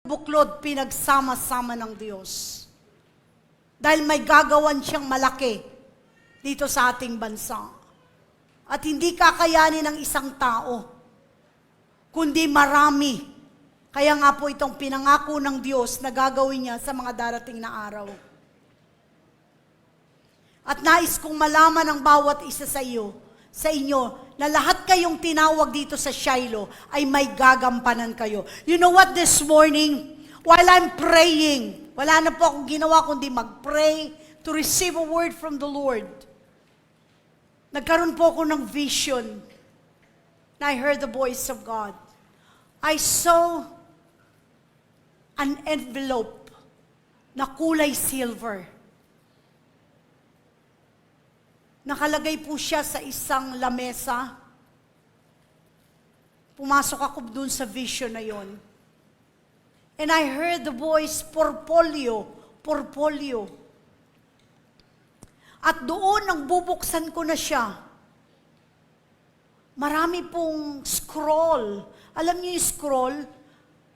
buklod pinagsama-sama ng Diyos. Dahil may gagawan siyang malaki dito sa ating bansa. At hindi kakayanin ng isang tao, kundi marami. Kaya nga po itong pinangako ng Diyos na gagawin niya sa mga darating na araw. At nais kong malaman ng bawat isa sa inyo, na lahat kayong tinawag dito sa Shiloh ay may gagampanan kayo. You know what, this morning, while I'm praying, wala na po akong ginawa kundi mag-pray to receive a word from the Lord. Nagkaroon po ako ng vision na I heard the voice of God. I saw an envelope na kulay silver. Nakalagay po siya sa isang lamesa. Pumasok ako dun sa vision na yon. And I heard the voice, portfolio, portfolio. At doon, nang bubuksan ko na siya, marami pong scroll. Alam niyo yung scroll?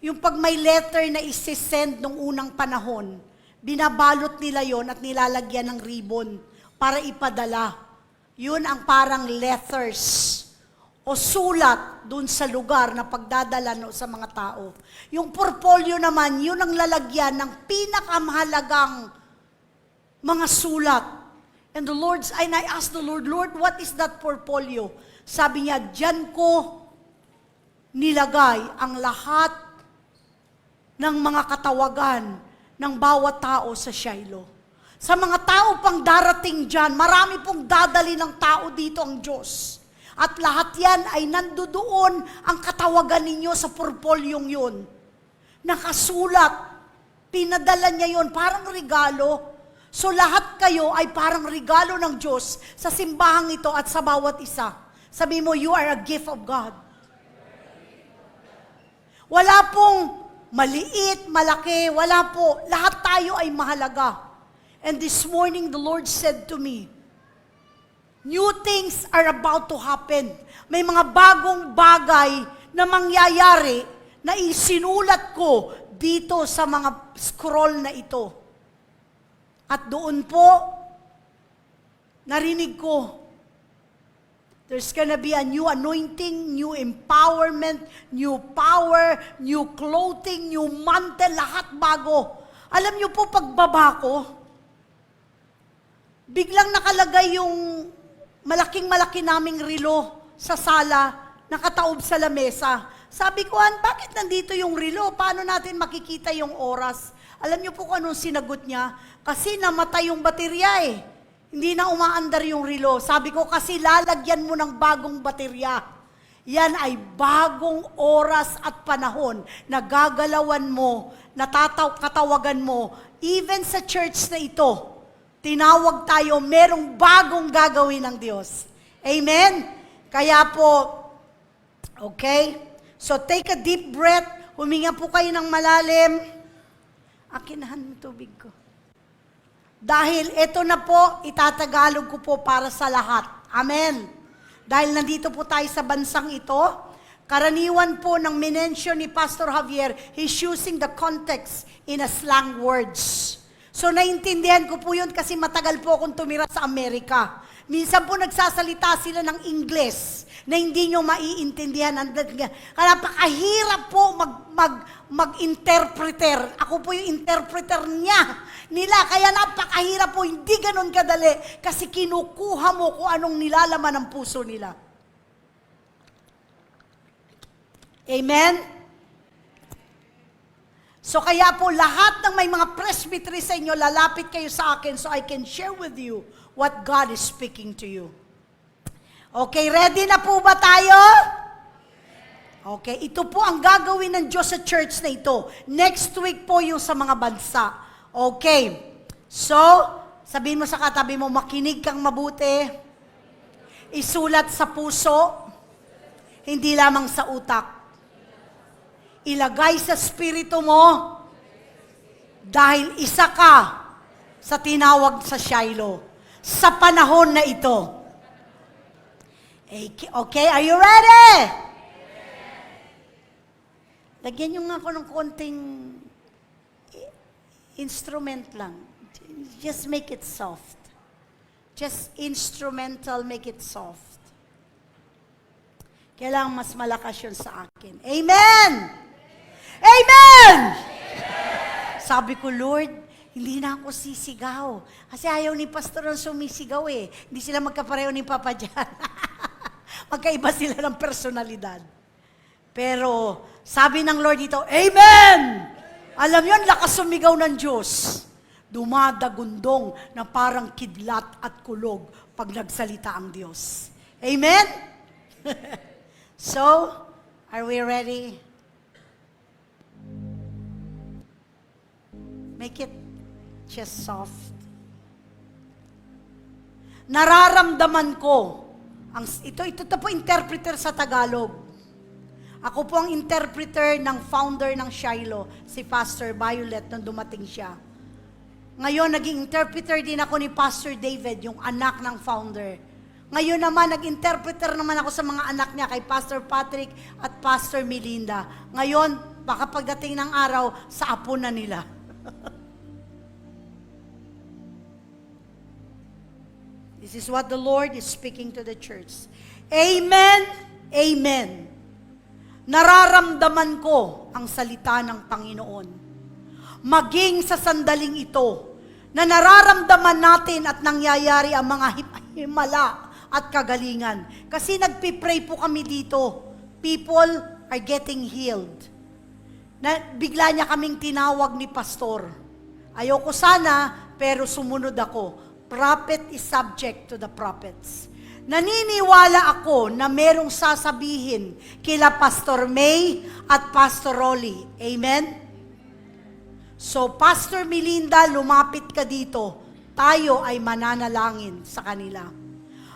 Yung pag may letter na isi-send nung unang panahon, binabalot nila yon at nilalagyan ng ribbon para ipadala. Yun ang parang letters o sulat dun sa lugar na pagdadala sa mga tao. Yung portfolio naman, yun ang lalagyan ng pinakamahalagang mga sulat. And I asked the Lord, Lord, what is that portfolio? Sabi niya, diyan ko nilagay ang lahat ng mga katawagan ng bawat tao sa Shiloh. Sa mga tao pang darating dyan, marami pong dadali ng tao dito ang Diyos. At lahat yan ay nandoon ang katawagan ninyo sa portpolyong yun. Nakasulat, pinadala niya yun, parang regalo. So lahat kayo ay parang regalo ng Diyos sa simbahang ito at sa bawat isa. Sabi mo, you are a gift of God. Wala pong maliit, malaki, wala po. Lahat tayo ay mahalaga. And this morning, the Lord said to me, new things are about to happen. May mga bagong bagay na mangyayari na isinulat ko dito sa mga scroll na ito. At doon po, narinig ko, there's gonna be a new anointing, new empowerment, new power, new clothing, new mantle, lahat bago. Alam niyo po, pagbaba ko, biglang nakalagay yung malaking-malaki naming relo sa sala, nakataob sa lamesa. Sabi ko, bakit nandito yung relo? Paano natin makikita yung oras? Alam niyo po kung anong sinagot niya? Kasi namatay yung baterya eh. Hindi na umaandar yung relo. Sabi ko, kasi lalagyan mo ng bagong baterya. Yan ay bagong oras at panahon na gagalawan mo, katawagan mo, even sa church na ito. Tinawag tayo, merong bagong gagawin ng Diyos. Amen? Kaya po, okay? So take a deep breath, huminga po kayo ng malalim. Akinahan mo tubig ko. Dahil ito na po, itatagalog ko po para sa lahat. Amen? Dahil nandito po tayo sa bansang ito, karaniwan po ng minensyon ni Pastor Javier, he's using the context in a slang words. So naintindihan ko po yun kasi matagal po akong tumira sa Amerika. Minsan po nagsasalita sila ng Ingles na hindi nyo maiintindihan. Kaya napakahirap po mag-interpreter. Ako po yung interpreter nila. Kaya napakahirap po, hindi ganun kadali. Kasi kinukuha mo kung anong nilalaman ng puso nila. Amen? So kaya po lahat ng may mga presbytery sa inyo, lalapit kayo sa akin so I can share with you what God is speaking to you. Okay, ready na po ba tayo? Okay, ito po ang gagawin ng Diyos sa church na ito. Next week po yung sa mga bansa. Okay, so sabihin mo sa katabi mo, makinig kang mabuti. Isulat sa puso, hindi lamang sa utak. Ilagay sa spirito mo dahil isa ka sa tinawag sa Shiloh sa panahon na ito. Okay, are you ready? Lagyan nyo nga ako ng konting instrument lang. Just make it soft. Just instrumental, make it soft. Kailangan mas malakas yun sa akin. Amen! Amen! Sabi ko, Lord, hindi na ako sisigaw. Kasi ayaw ni Pastor ang sumisigaw eh. Hindi sila magkapareho ni Papa Jan. Magkaiba sila ng personalidad. Pero sabi ng Lord dito, Amen! Alam yun, lakas sumigaw ng Diyos. Dumadagundong na parang kidlat at kulog pag nagsalita ang Diyos. Amen? So, are we ready? Make it just soft. Nararamdaman ko, ito po interpreter sa Tagalog. Ako po ang interpreter ng founder ng Shiloh, si Pastor Violet, nung dumating siya. Ngayon, naging interpreter din ako ni Pastor David, yung anak ng founder. Ngayon naman, nag-interpreter naman ako sa mga anak niya, kay Pastor Patrick at Pastor Melinda. Ngayon, baka pagdating ng araw, sa apo na nila. This is what the Lord is speaking to the church. Amen, amen. Nararamdaman ko ang salita ng Panginoon. Maging sa sandaling ito, na nararamdaman natin at nangyayari ang mga himala at kagalingan. Kasi nagpipray po kami dito. People are getting healed. Bigla niya kaming tinawag ni Pastor. Ayoko sana, pero sumunod ako. Prophet is subject to the prophets. Naniniwala ako na merong sasabihin kila Pastor May at Pastor Rolly. Amen? So, Pastor Melinda, lumapit ka dito. Tayo ay mananalangin sa kanila.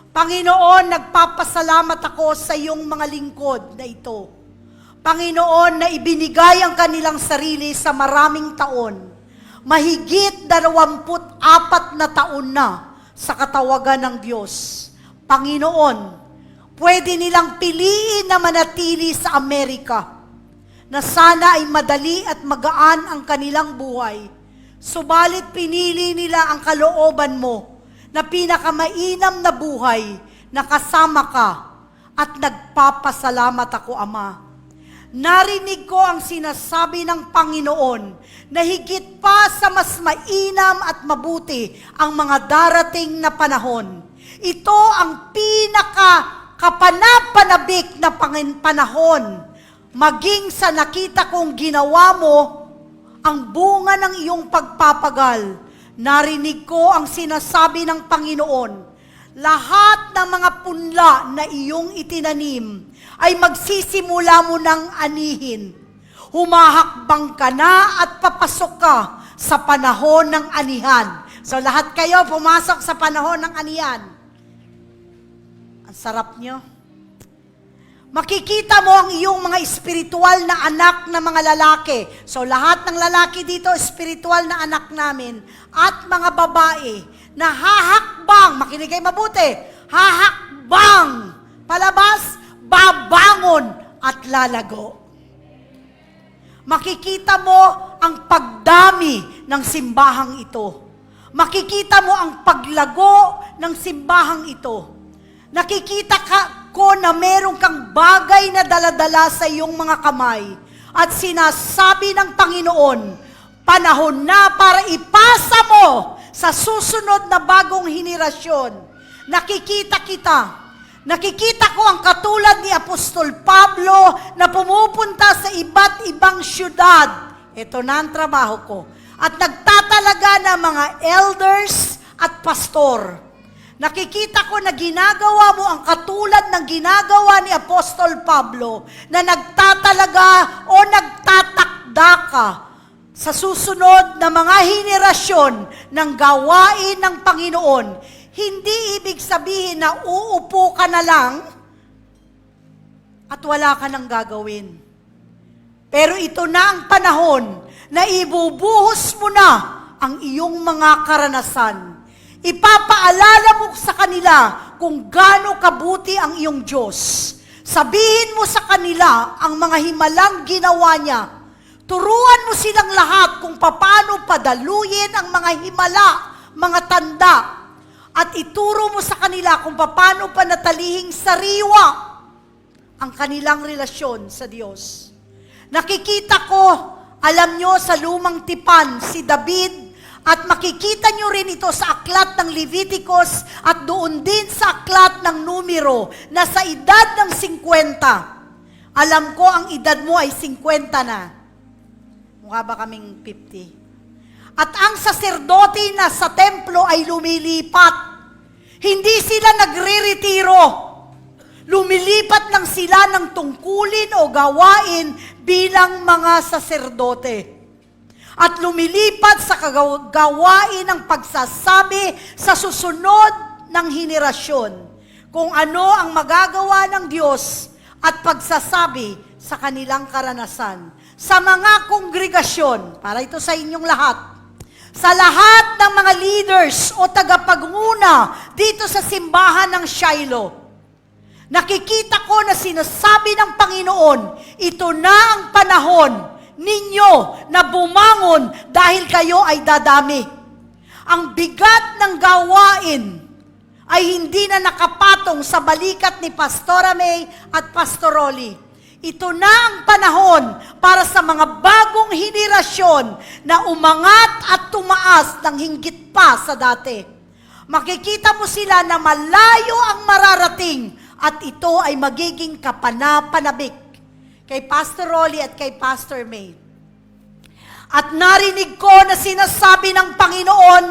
Panginoon, nagpapasalamat ako sa iyong mga lingkod na ito. Panginoon, na ibinigay ang kanilang sarili sa maraming taon. Mahigit 24 na taon na sa katawagan ng Diyos. Panginoon, pwede nilang piliin na manatili sa Amerika, na sana ay madali at magaan ang kanilang buhay. Subalit pinili nila ang kalooban mo, na pinakamainam na buhay, na kasama ka, at nagpapasalamat ako, Ama. Narinig ko ang sinasabi ng Panginoon, na higit pa sa mas mainam at mabuti ang mga darating na panahon. Ito ang pinaka-kapanapanabik na panahon. Maging sa nakita kong ginawa mo, ang bunga ng iyong pagpapagal. Narinig ko ang sinasabi ng Panginoon, lahat ng mga punla na iyong itinanim ay magsisimula mo ng anihin. Humahakbang ka na at papasok ka sa panahon ng anihan. So lahat kayo pumasok sa panahon ng anihan. Sarap nyo. Makikita mo ang iyong mga espiritual na anak na mga lalaki. So lahat ng lalaki dito, espiritual na anak namin. At mga babae na hahakbang, makinig kayo mabuti, hahakbang, palabas, babangon at lalago. Makikita mo ang pagdami ng simbahang ito. Makikita mo ang paglago ng simbahang ito. Nakikita ko na meron kang bagay na daladala sa iyong mga kamay at sinasabi ng Panginoon, panahon na para ipasa mo sa susunod na bagong henerasyon. Nakikita ko ang katulad ni Apostol Pablo na pumupunta sa iba't ibang syudad. Ito na ang trabaho ko. At nagtatalaga ng mga elders at pastor. Nakikita ko na ginagawa mo ang katulad ng ginagawa ni Apostol Pablo na nagtatalaga o nagtatakda ka sa susunod na mga henerasyon ng gawain ng Panginoon. Hindi ibig sabihin na uupo ka na lang at wala ka nang gagawin. Pero ito na ang panahon na ibubuhos mo na ang iyong mga karanasan. Ipapaalala mo sa kanila kung gaano kabuti ang iyong Diyos. Sabihin mo sa kanila ang mga himalang ginawa niya. Turuan mo silang lahat kung paano padaluyin ang mga himala, mga tanda, at ituro mo sa kanila kung paano panatalihing sariwa ang kanilang relasyon sa Diyos. Nakikita ko, alam nyo, sa lumang tipan, si David, at makikita nyo rin ito sa aklat ng Leviticus at doon din sa aklat ng Numero na sa edad ng 50. Alam ko ang edad mo ay 50 na. Mukha ba kaming 50? At ang saserdote na sa templo ay lumilipat. Hindi sila nagre-retiro. Lumilipat lang sila ng tungkulin o gawain bilang mga saserdote. At lumilipat sa gawain ng pagsasabi sa susunod ng henerasyon kung ano ang magagawa ng Diyos at pagsasabi sa kanilang karanasan. Sa mga kongregasyon, para ito sa inyong lahat, sa lahat ng mga leaders o tagapagmuna dito sa simbahan ng Shiloh, nakikita ko na sinasabi ng Panginoon, ito na ang panahon ninyo na bumangon dahil kayo ay dadami. Ang bigat ng gawain ay hindi na nakapatong sa balikat ni Pastora May at Pastor Rolly. Ito na ang panahon para sa mga bagong henerasyon na umangat at tumaas ng hinggit pa sa dati. Makikita mo sila na malayo ang mararating at ito ay magiging kapanapanabik kay Pastor Rolly at kay Pastor May. At narinig ko na sinasabi ng Panginoon,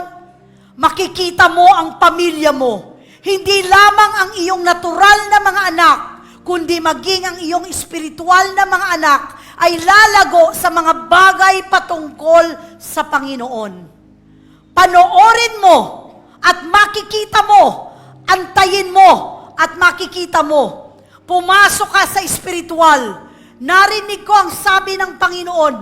makikita mo ang pamilya mo. Hindi lamang ang iyong natural na mga anak, kundi maging ang iyong espiritual na mga anak ay lalago sa mga bagay patungkol sa Panginoon. Panoorin mo at makikita mo, antayin mo at makikita mo. Pumasok ka sa espiritual. Narinig ko ang sabi ng Panginoon,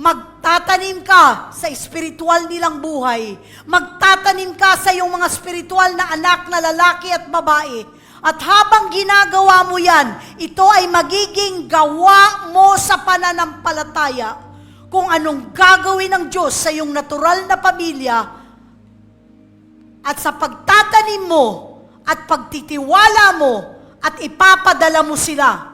magtatanim ka sa espiritual nilang buhay. Magtatanim ka sa iyong mga espiritual na anak na lalaki at babae. At habang ginagawa mo yan, ito ay magiging gawa mo sa pananampalataya kung anong gagawin ng Diyos sa iyong natural na pamilya at sa pagtatanim mo at pagtitiwala mo at ipapadala mo sila.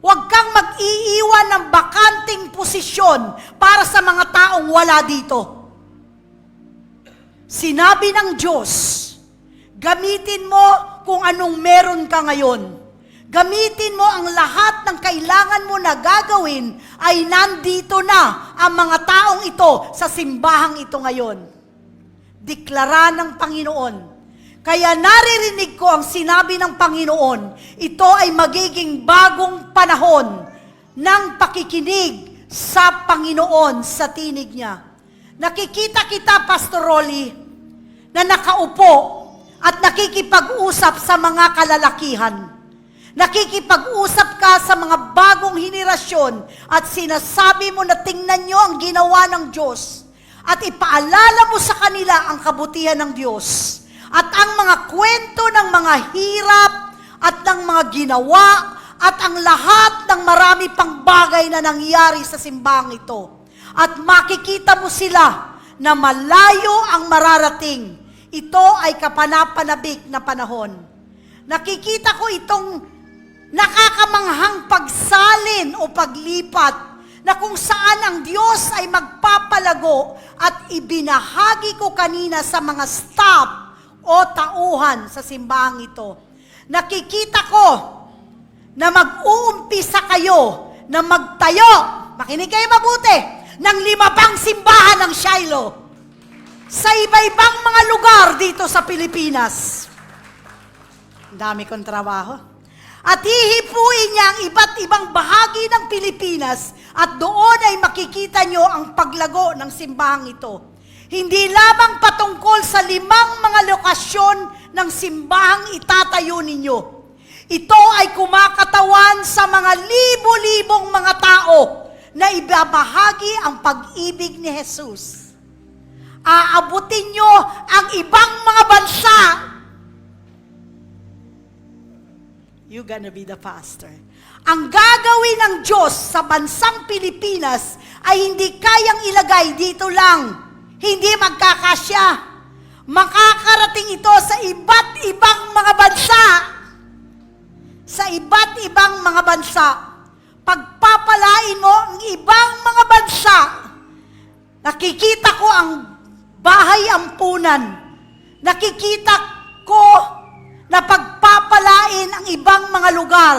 Huwag kang mag-iiwan ng bakanting posisyon para sa mga taong wala dito. Sinabi ng Diyos, gamitin mo kung anong meron ka ngayon. Gamitin mo ang lahat ng kailangan mo na gagawin ay nandito na ang mga taong ito sa simbahang ito ngayon. Deklara ng Panginoon. Kaya naririnig ko ang sinabi ng Panginoon, ito ay magiging bagong panahon ng pakikinig sa Panginoon sa tinig niya. Nakikita kita, Pastor Rolly, na nakaupo at nakikipag-usap sa mga kalalakihan. Nakikipag-usap ka sa mga bagong henerasyon at sinasabi mo na tingnan nyo ang ginawa ng Diyos at ipaalala mo sa kanila ang kabutihan ng Diyos. At ang mga kwento ng mga hirap at ng mga ginawa at ang lahat ng marami pang bagay na nangyari sa simbahang ito. At makikita mo sila na malayo ang mararating. Ito ay kapanapanabik na panahon. Nakikita ko itong nakakamanghang pagsalin o paglipat na kung saan ang Diyos ay magpapalago at ibinahagi ko kanina sa mga staff o tauhan sa simbahang ito. Nakikita ko na mag-uumpisa kayo na magtayo, makinig kayo mabuti, ng 5 pang simbahan ng Shiloh sa iba-ibang mga lugar dito sa Pilipinas. Ang dami kong trabaho. At hihipuin niya ang iba't ibang bahagi ng Pilipinas at doon ay makikita nyo ang paglago ng simbahang ito. Hindi lamang patungkol sa 5 mga lokasyon ng simbahang itatayo ninyo. Ito ay kumakatawan sa mga libo-libong mga tao na ibabahagi ang pag-ibig ni Jesus. Aabutin nyo ang ibang mga bansa. you gonna be the pastor. Ang gagawin ng Diyos sa bansang Pilipinas ay hindi kayang ilagay dito lang. Hindi magkakasya. Makakarating ito sa iba't ibang mga bansa. Sa iba't ibang mga bansa. Pagpapalain mo ang ibang mga bansa, nakikita ko ang bahay ampunan. Nakikita ko na pagpapalain ang ibang mga lugar.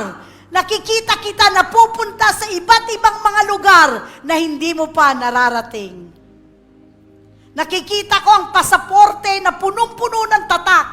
Nakikita kita na pupunta sa iba't ibang mga lugar na hindi mo pa nararating. Nakikita ko ang pasaporte na punong-puno ng tatak.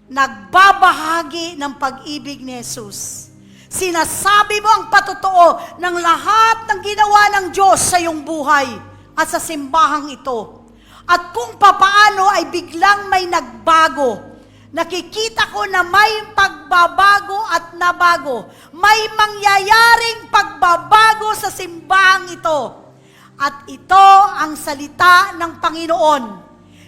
Nagbabahagi ng pag-ibig ni Jesus. Sinasabi mo ang patotoo ng lahat ng ginawa ng Diyos sa iyong buhay at sa simbahang ito. At kung papaano ay biglang may nagbago. Nakikita ko na may pagbabago at nabago. May mangyayaring pagbabago sa simbahang ito. At ito ang salita ng Panginoon.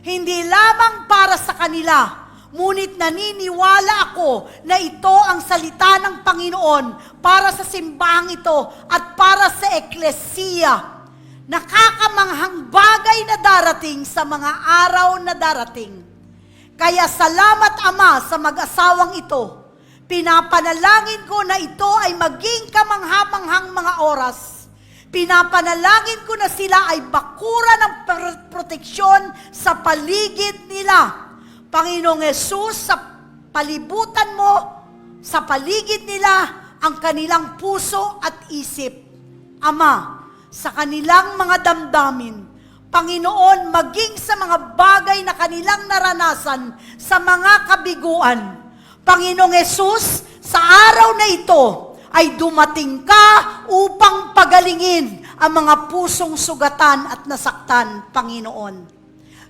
Hindi lamang para sa kanila, ngunit naniniwala ako na ito ang salita ng Panginoon para sa simbahang ito at para sa eklesiya. Nakakamanghang bagay na darating sa mga araw na darating. Kaya salamat Ama sa mag-asawang ito. Pinapanalangin ko na ito ay maging kamanghamanghang mga oras. Pinapanalangin ko na sila ay bakura ng proteksyon sa paligid nila. Panginoong Hesus, sa palibutan mo, sa paligid nila, ang kanilang puso at isip. Ama, sa kanilang mga damdamin, Panginoon, maging sa mga bagay na kanilang naranasan sa mga kabiguan. Panginoong Hesus, sa araw na ito, ay dumating ka upang pagalingin ang mga pusong sugatan at nasaktan, Panginoon.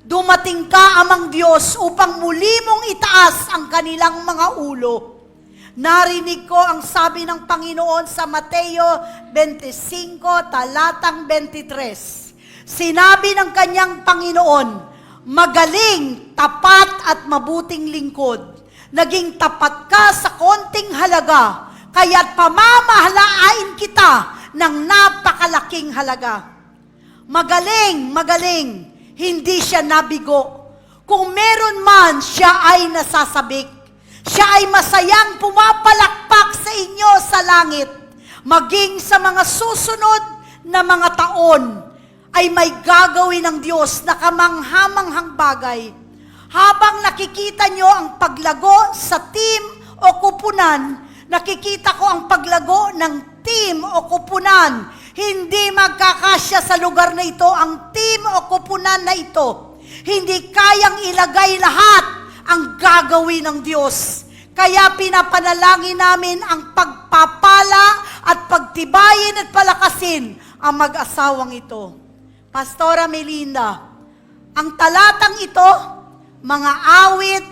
Dumating ka, Amang Diyos, upang muli mong itaas ang kanilang mga ulo. Narinig ko ang sabi ng Panginoon sa Mateo 25, talatang 23. Sinabi ng kanyang Panginoon, magaling, tapat at mabuting lingkod. Naging tapat ka sa konting halaga, kaya't pamamahalain kita ng napakalaking halaga. Magaling, magaling, hindi siya nabigo. Kung meron man, siya ay nasasabik. Siya ay masayang pumapalakpak sa inyo sa langit. Maging sa mga susunod na mga taon, ay may gagawin ng Diyos na kamanghamanghang bagay. Habang nakikita nyo ang paglago sa team o kupunan, nakikita ko ang paglago ng team o kupunan. Hindi magkakasya sa lugar na ito ang team o kupunan na ito. Hindi kayang ilagay lahat ang gagawin ng Diyos. Kaya pinapanalangin namin ang pagpapala at pagtibayin at palakasin ang mag-asawang ito. Pastora Melinda, ang talatang ito, mga awit,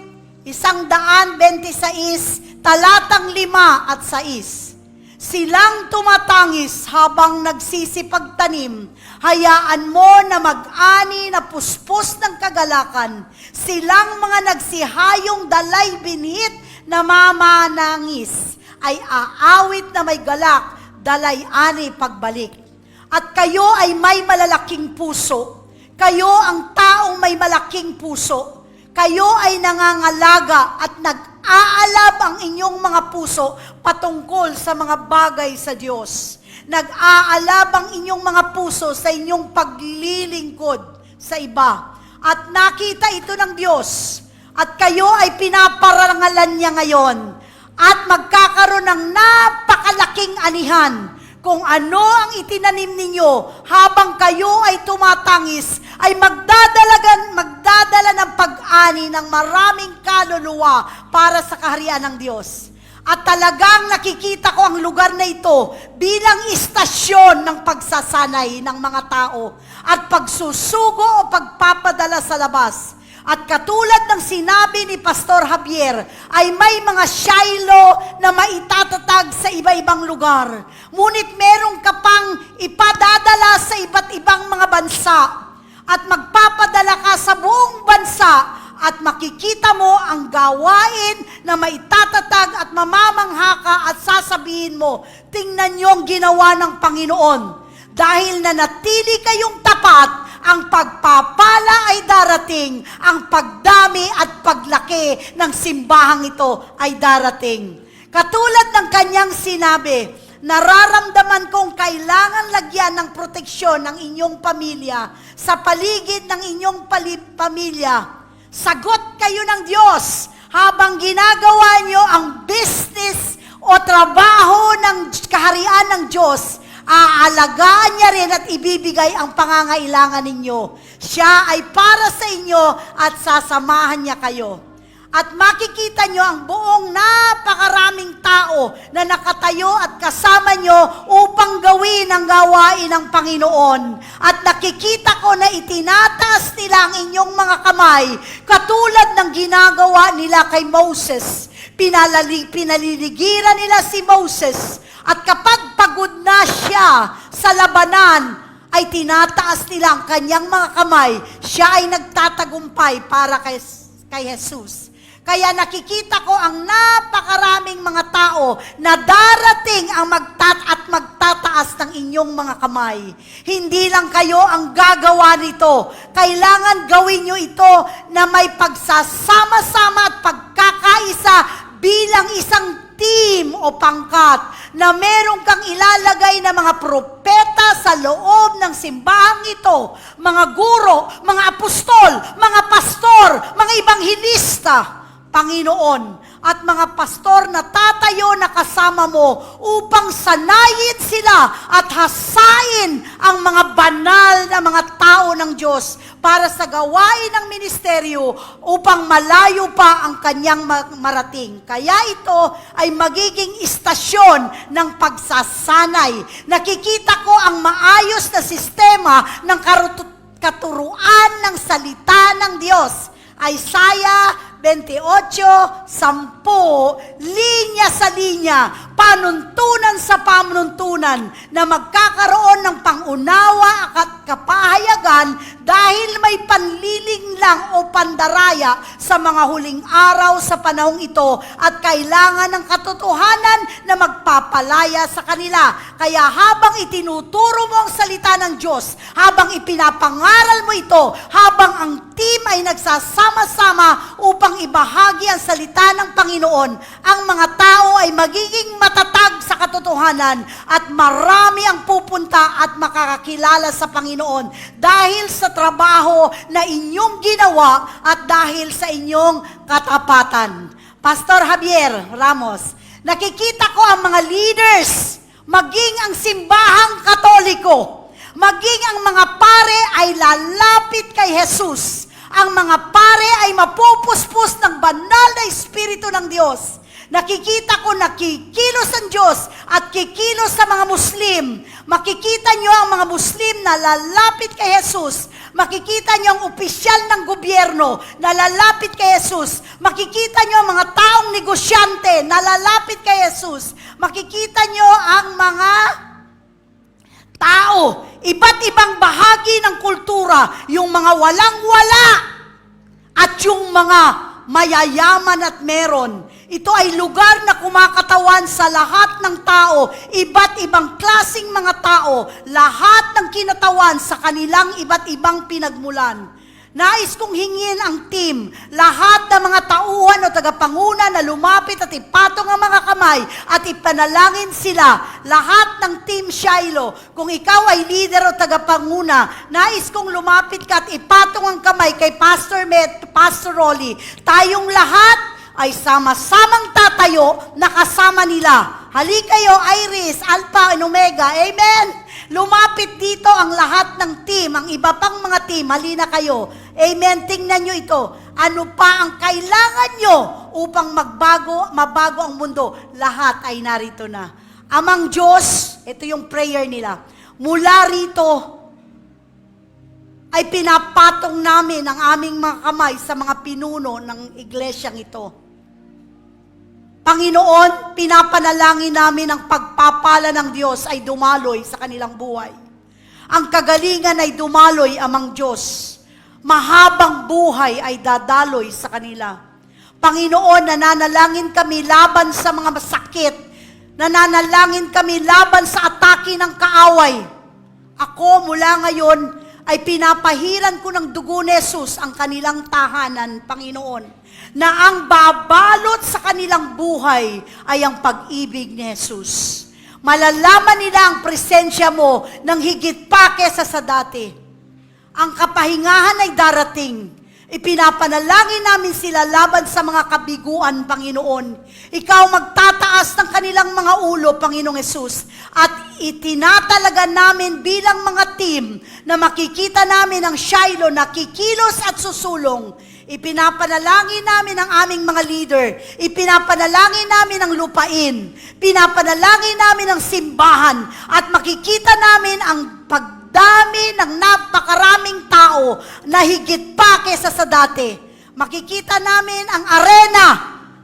126, talatang 5 at 6. Silang tumatangis habang nagsisipagtanim. Hayaan mo na mag-ani na puspos ng kagalakan. Silang mga nagsihayong dalay binhit na mamanangis. Ay aawit na may galak, dalay ani pagbalik. At kayo ay may malalaking puso. Kayo ang taong may malaking puso. Kayo ay nangangalaga at nag-aalab ang inyong mga puso patungkol sa mga bagay sa Diyos. Nag-aalab ang inyong mga puso sa inyong paglilingkod sa iba. At nakita ito ng Diyos. At kayo ay pinaparangalan niya ngayon. At magkakaroon ng napakalaking anihan. Kung ano ang itinanim ninyo habang kayo ay tumatangis, ay magdadala ng pag-ani ng maraming kaluluwa para sa kaharian ng Diyos. At talagang nakikita ko ang lugar na ito bilang istasyon ng pagsasanay ng mga tao at pagsusugo o pagpapadala sa labas. At katulad ng sinabi ni Pastor Javier, ay may mga Shiloh na maitatatag sa iba-ibang lugar. Ngunit meron ka pang ipadadala sa iba't ibang mga bansa. At magpapadala ka sa buong bansa at makikita mo ang gawain na maitatatag at mamamangha ka at sasabihin mo, tingnan niyo ang ginawa ng Panginoon. Dahil nanatili kayong tapat, ang pagpapala ay darating, ang pagdami at paglaki ng simbahang ito ay darating. Katulad ng kanyang sinabi, nararamdaman kong kailangan lagyan ng proteksyon ng inyong pamilya sa paligid ng inyong pamilya. Sagot kayo ng Diyos habang ginagawa nyo ang business o trabaho ng kaharian ng Diyos. Aalagaan niya rin at ibibigay ang pangangailangan ninyo. Siya ay para sa inyo at sasamahan niya kayo. At makikita nyo ang buong napakaraming tao na nakatayo at kasama nyo upang gawin ang gawain ng Panginoon. At nakikita ko na itinataas nila ang inyong mga kamay katulad ng ginagawa nila kay Moses. Pinaliligiran nila si Moses at kapag pagod na siya sa labanan, ay tinataas nila ang kanyang mga kamay. Siya ay nagtatagumpay para kay Jesus. Kaya nakikita ko ang napakaraming mga tao na darating ang magtataas ng inyong mga kamay. Hindi lang kayo ang gagawa nito. Kailangan gawin nyo ito na may pagsasama-sama at pagkakaisa bilang isang team o pangkat na meron kang ilalagay na mga propeta sa loob ng simbahang ito, mga guro, mga apostol, mga pastor, mga ibanghilista, Panginoon, at mga pastor na tatayo na kasama mo upang sanayin sila at hasain ang mga banal na mga tao ng Diyos para sa gawain ng ministeryo upang malayo pa ang kanyang marating. Kaya ito ay magiging istasyon ng pagsasanay. Nakikita ko ang maayos na sistema ng katuruan ng salita ng Diyos. Isaiah 28:10, linya sa linya, panuntunan sa panuntunan, na magkakaroon ng pangunawa at kapahayagan dahil may panliling lang o pandaraya sa mga huling araw sa panahong ito at kailangan ng katotohanan na magpapalaya sa kanila. Kaya habang itinuturo mo ang salita ng Diyos, habang ipinapangaral mo ito, habang ang team ay nagsasama-sama upang ibahagi ang salita ng Panginoon, ang mga tao ay magiging matatag sa katotohanan at marami ang pupunta at makakakilala sa Panginoon dahil sa trabaho na inyong ginawa at dahil sa inyong katapatan. Pastor Javier Ramos, nakikita ko ang mga leaders, maging ang simbahang Katoliko, maging ang mga pare ay lalapit kay Jesus. Ang mga pare ay mapupuspos ng banal na Espiritu ng Diyos. Nakikita ko nakikilos ang Diyos at kikilos sa mga Muslim. Makikita nyo ang mga Muslim na lalapit kay Jesus. Makikita nyo ang opisyal ng gobyerno na lalapit kay Jesus. Makikita nyo ang mga taong negosyante na lalapit kay Jesus. Makikita nyo ang mga tao, iba't ibang bahagi ng kultura, yung mga walang-wala at yung mga mayayaman at meron. Ito ay lugar na kumakatawan sa lahat ng tao, iba't ibang klasing mga tao, lahat ng kinatawan sa kanilang iba't ibang pinagmulan. Nais kong hingin ang team, lahat ng mga tauhan o tagapanguna na lumapit at ipatong ang mga kamay at ipanalangin sila. Lahat ng team Shiloh, kung ikaw ay leader o tagapanguna, nais kong lumapit ka at ipatong ang kamay kay Pastor Met, Pastor Rolly. Tayong lahat ay sama-samang tatayo na kasama nila. Hali kayo, Iris, Alpha, and Omega. Amen? Lumapit dito ang lahat ng team, ang iba pang mga team, halina kayo. Amen, tingnan nyo ito. Ano pa ang kailangan nyo upang mabago ang mundo? Lahat ay narito na. Amang Diyos, ito yung prayer nila. Mula rito, ay pinapatong namin ang aming mga kamay sa mga pinuno ng iglesyang ito. Panginoon, pinapanalangin namin ang pagpapala ng Diyos ay dumaloy sa kanilang buhay. Ang kagalingan ay dumaloy, Amang Diyos. mahabang buhay ay dadaloy sa kanila. Panginoon, nananalangin kami laban sa mga masakit. Nananalangin kami laban sa atake ng kaaway. Ako mula ngayon ay pinapahiran ko ng dugo ni Jesus ang kanilang tahanan, Panginoon, na ang babalot sa kanilang buhay ay ang pag-ibig ni Jesus. Malalaman nila ang presensya mo ng higit pa kesa sa dati. Ang kapahingahan ay darating. Ipinapanalangin namin sila laban sa mga kabiguan, Panginoon. Ikaw magtataas ng kanilang mga ulo, Panginoong Hesus. At itinatalaga namin bilang mga team na makikita namin ang Shiloh na kikilos at susulong. Ipinapanalangin namin ang aming mga leader. Ipinapanalangin namin ang lupain. Pinapanalangin namin ang simbahan. At makikita namin ang pagdami ng napakaraming tao na higit pa kesa sa dati. Makikita namin ang arena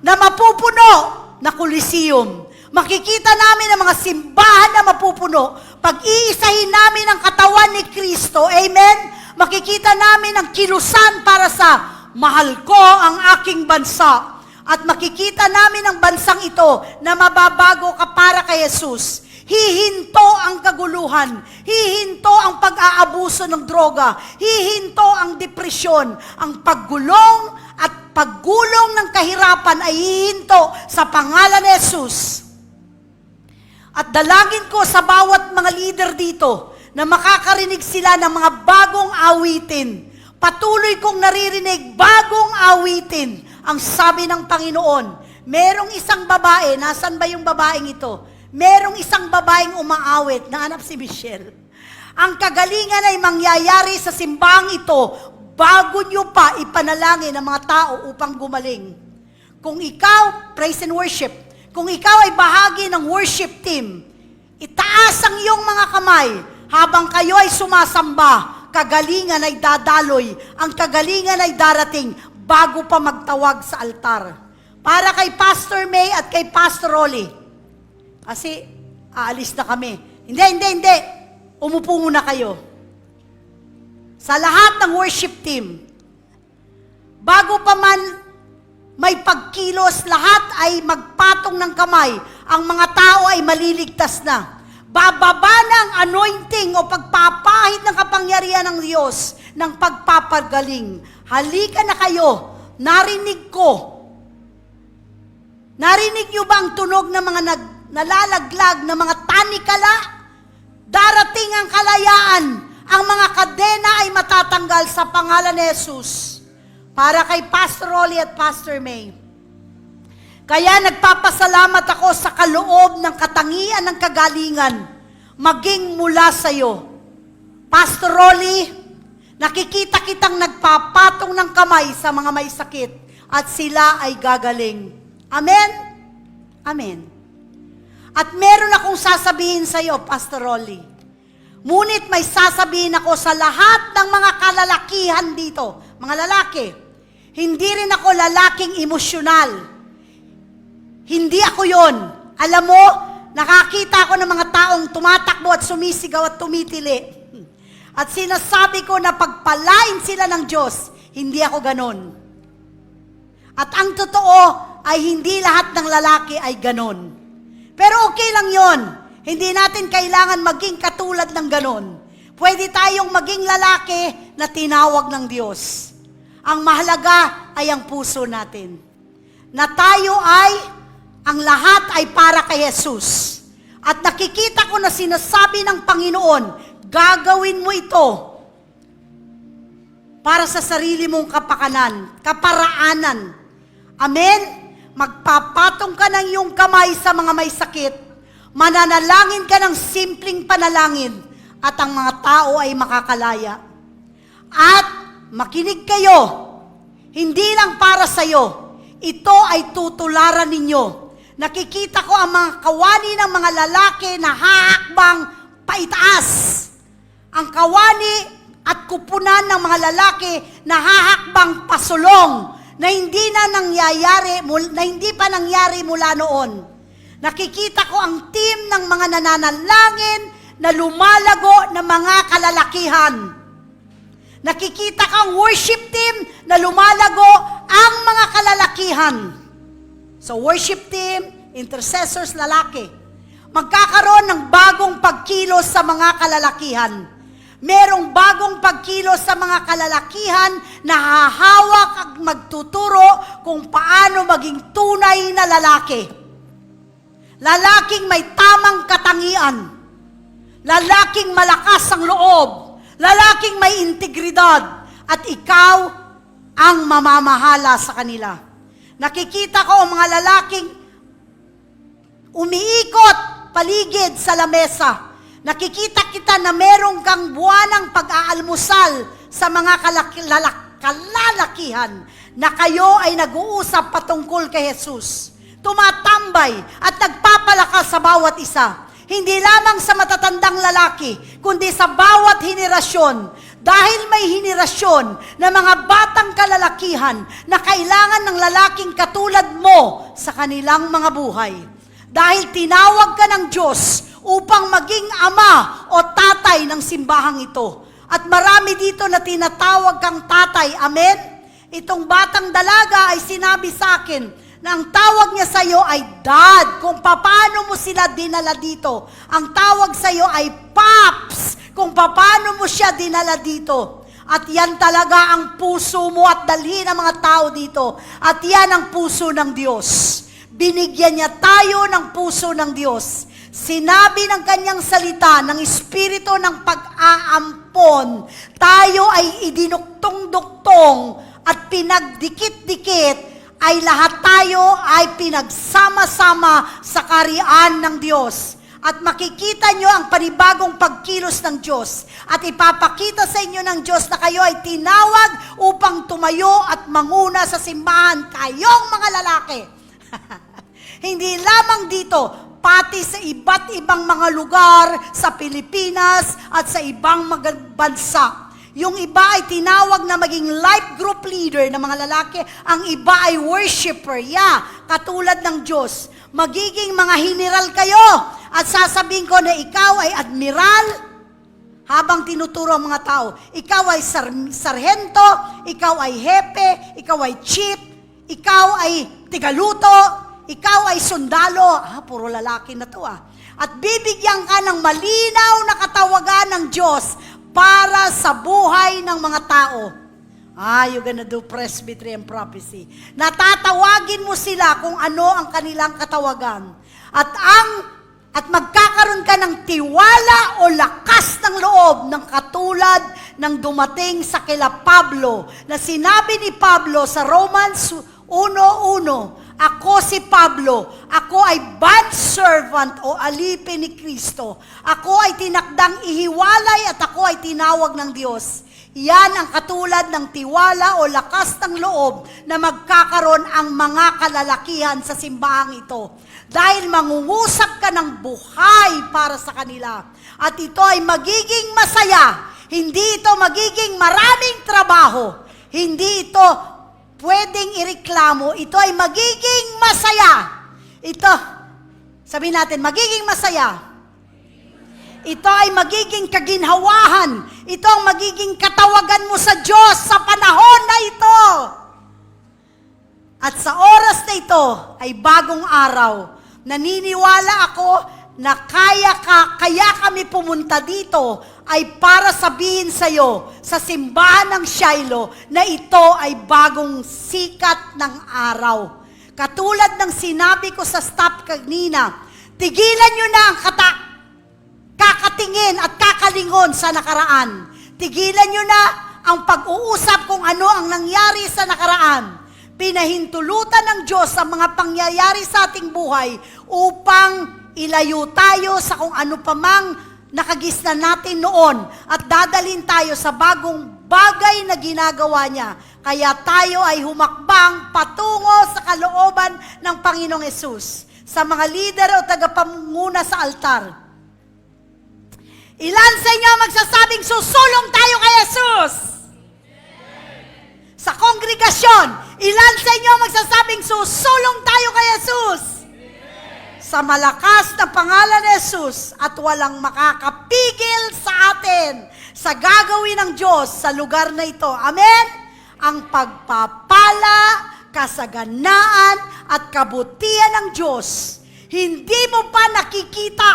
na mapupuno na Coliseum. Makikita namin ang mga simbahan na mapupuno. Pag-iisahin namin ang katawan ni Kristo. Amen? Makikita namin ang kilusan para sa mahal ko ang aking bansa. At makikita namin ang bansang ito na mababago ka para kay Jesus. Hihinto ang kaguluhan. Hihinto ang pag-aabuso ng droga. Hihinto ang depresyon. Ang paggulong at paggulong ng kahirapan ay hihinto sa pangalan ni Jesus. At dalangin ko sa bawat mga leader dito na makakarinig sila ng mga bagong awitin. Patuloy kong naririnig bagong awitin. Ang sabi ng Panginoon, merong isang babae, nasan ba yung babaeng ito? Merong isang babaeng umaawit, nahanap si Michelle. Ang kagalingan ay mangyayari sa simbahang ito bago nyo pa ipanalangin ang mga tao upang gumaling. Kung ikaw, praise and worship, kung ikaw ay bahagi ng worship team, itaas ang iyong mga kamay habang kayo ay sumasamba. Kagalingan ay dadaloy, ang kagalingan ay darating bago pa magtawag sa altar. Para kay Pastor May at kay Pastor Rolly. Kasi aalis na kami. Hindi. Umupo muna kayo. Sa lahat ng worship team, bago pa man may pagkilos, lahat ay magpatong ng kamay. Ang mga tao ay maliligtas na. Bababa ng anointing o pagpapahid ng kapangyarihan ng Diyos ng pagpapagaling. Halika na kayo. Narinig ko. Narinig niyo ba ang tunog ng mga nalalaglag na mga tanikala? Darating ang kalayaan. Ang mga kadena ay matatanggal sa pangalan ni Jesus. Para kay Pastor Rolly at Pastor May. Kaya nagpapasalamat ako sa kaloob ng katangian ng kagalingan maging mula sa iyo. Pastor Rolly, nakikita kitang nagpapatong ng kamay sa mga may sakit at sila ay gagaling. Amen? Amen. At meron akong sasabihin sa iyo, Pastor Rolly. Ngunit may sasabihin ako sa lahat ng mga kalalakihan dito, mga lalaki. Hindi rin ako lalaking emosyonal. Hindi ako yon. Alam mo, nakakita ako ng mga taong tumatakbo at sumisigaw at tumitili. At sinasabi ko na pagpalain sila ng Diyos, hindi ako ganon. At ang totoo ay hindi lahat ng lalaki ay ganon. Pero okay lang yon. Hindi natin kailangan maging katulad ng ganon. Pwede tayong maging lalaki na tinawag ng Diyos. Ang mahalaga ay ang puso natin. Na tayo ay ang lahat ay para kay Jesus. At nakikita ko na sinasabi ng Panginoon, gagawin mo ito para sa sarili mong kaparaanan. Amen? Magpapatong ka ng iyong kamay sa mga may sakit. Mananalangin ka ng simpleng panalangin at ang mga tao ay makakalaya. At makinig kayo, hindi lang para sa iyo, ito ay tutularan ninyo. Nakikita ko ang mga kawani ng mga lalaki na hahakbang paitaas. Ang kawani at kupunan ng mga lalaki na hahakbang pasulong na hindi pa nangyari mula noon. Nakikita ko ang team ng mga nananalangin na lumalago na mga kalalakihan Nakikita kang worship team na lumalago ang mga kalalakihan. So worship team, intercessors, lalaki. Magkakaroon ng bagong pagkilos sa mga kalalakihan. Merong bagong pagkilos sa mga kalalakihan na hahawak at magtuturo kung paano maging tunay na lalaki. Lalaking may tamang katangian. Lalaking malakas ang loob. Lalaking may integridad. At ikaw ang mamamahala sa kanila. Nakikita ko ang mga lalaking umiikot paligid sa lamesa. Nakikita kita na merong kang buwanang pag-aalmusal sa mga kalalakihan na kayo ay nag-uusap patungkol kay Jesus. Tumatambay at nagpapalakas sa bawat isa. Hindi lamang sa matatandang lalaki, kundi sa bawat henerasyon. Dahil may henerasyon na mga batang kalalakihan na kailangan ng lalaking katulad mo sa kanilang mga buhay. Dahil tinawag ka ng Diyos upang maging ama o tatay ng simbahang ito. At marami dito na tinatawag kang tatay. Amen? Itong batang dalaga ay sinabi sa akin na ang tawag niya sa iyo ay dad, kung paano mo sila dinala dito. Ang tawag sa iyo ay paps, kung paano mo siya dinala dito. At yan talaga ang puso mo at dalhin ang mga tao dito. At yan ang puso ng Diyos. Binigyan niya tayo ng puso ng Diyos. Sinabi ng kanyang salita, ng espiritu ng pag-aampon, tayo ay idinuktong-duktong at pinagdikit-dikit, ay lahat tayo ay pinagsama-sama sa kaharian ng Diyos. At makikita nyo ang panibagong pagkilos ng Diyos. At ipapakita sa inyo ng Diyos na kayo ay tinawag upang tumayo at manguna sa simbahan, kayong mga lalaki. Hindi lamang dito, pati sa iba't ibang mga lugar sa Pilipinas at sa ibang mga bansa. Yung iba ay tinawag na maging life group leader ng mga lalaki. Ang iba ay worshiper. Katulad ng Diyos. Magiging mga general kayo. At sasabihin ko na ikaw ay admiral habang tinuturo ang mga tao. Ikaw ay sarhento, ikaw ay hepe, ikaw ay chief, ikaw ay tigaluto, ikaw ay sundalo. Puro lalaki na to. At bibigyan ka ng malinaw na katawagan ng Diyos para sa buhay ng mga tao. You're gonna do presbytery and prophecy. Natatawagin mo sila kung ano ang kanilang katawagan. At magkakaroon ka ng tiwala o lakas ng loob ng katulad ng dumating sa kila Pablo, na sinabi ni Pablo sa Romans 1:1, ako si Pablo, ako ay bondservant o alipin ni Kristo. Ako ay tinakdang ihiwalay at ako ay tinawag ng Diyos. Yan ang katulad ng tiwala o lakas ng loob na magkakaroon ang mga kalalakihan sa simbahang ito. Dahil mangungusap ka ng buhay para sa kanila. At ito ay magiging masaya. Hindi ito magiging maraming trabaho. Hindi ito pwedeng ireklamo, ito ay magiging masaya. Ito, sabihin natin, magiging masaya. Ito ay magiging kaginhawahan. Ito ang magiging katawagan mo sa Diyos sa panahon na ito. At sa oras na ito ay bagong araw. Naniniwala ako na kaya kami pumunta dito ay para sabihin sa iyo sa simbahan ng Shiloh na ito ay bagong sikat ng araw. Katulad ng sinabi ko sa staff kanina, tigilan nyo na ang kakatingin at kakalingon sa nakaraan. Tigilan nyo na ang pag-uusap kung ano ang nangyari sa nakaraan. Pinahintulutan ng Diyos ang mga pangyayari sa ating buhay upang ilayo tayo sa kung ano pa mang nakagisnan natin noon at dadalhin tayo sa bagong bagay na ginagawa niya. Kaya tayo ay humakbang patungo sa kalooban ng Panginoong Hesus. Sa mga lider o tagapanguna sa altar. Ilan sa inyo magsasabing susulong tayo kay Hesus? Sa kongregasyon, ilan sa inyo magsasabing susulong tayo kay Hesus? Sa malakas na pangalan ni Jesus at walang makakapigil sa atin sa gagawin ng Diyos sa lugar na ito. Amen? Ang pagpapala, kasaganaan, at kabutihan ng Diyos. Hindi mo pa nakikita.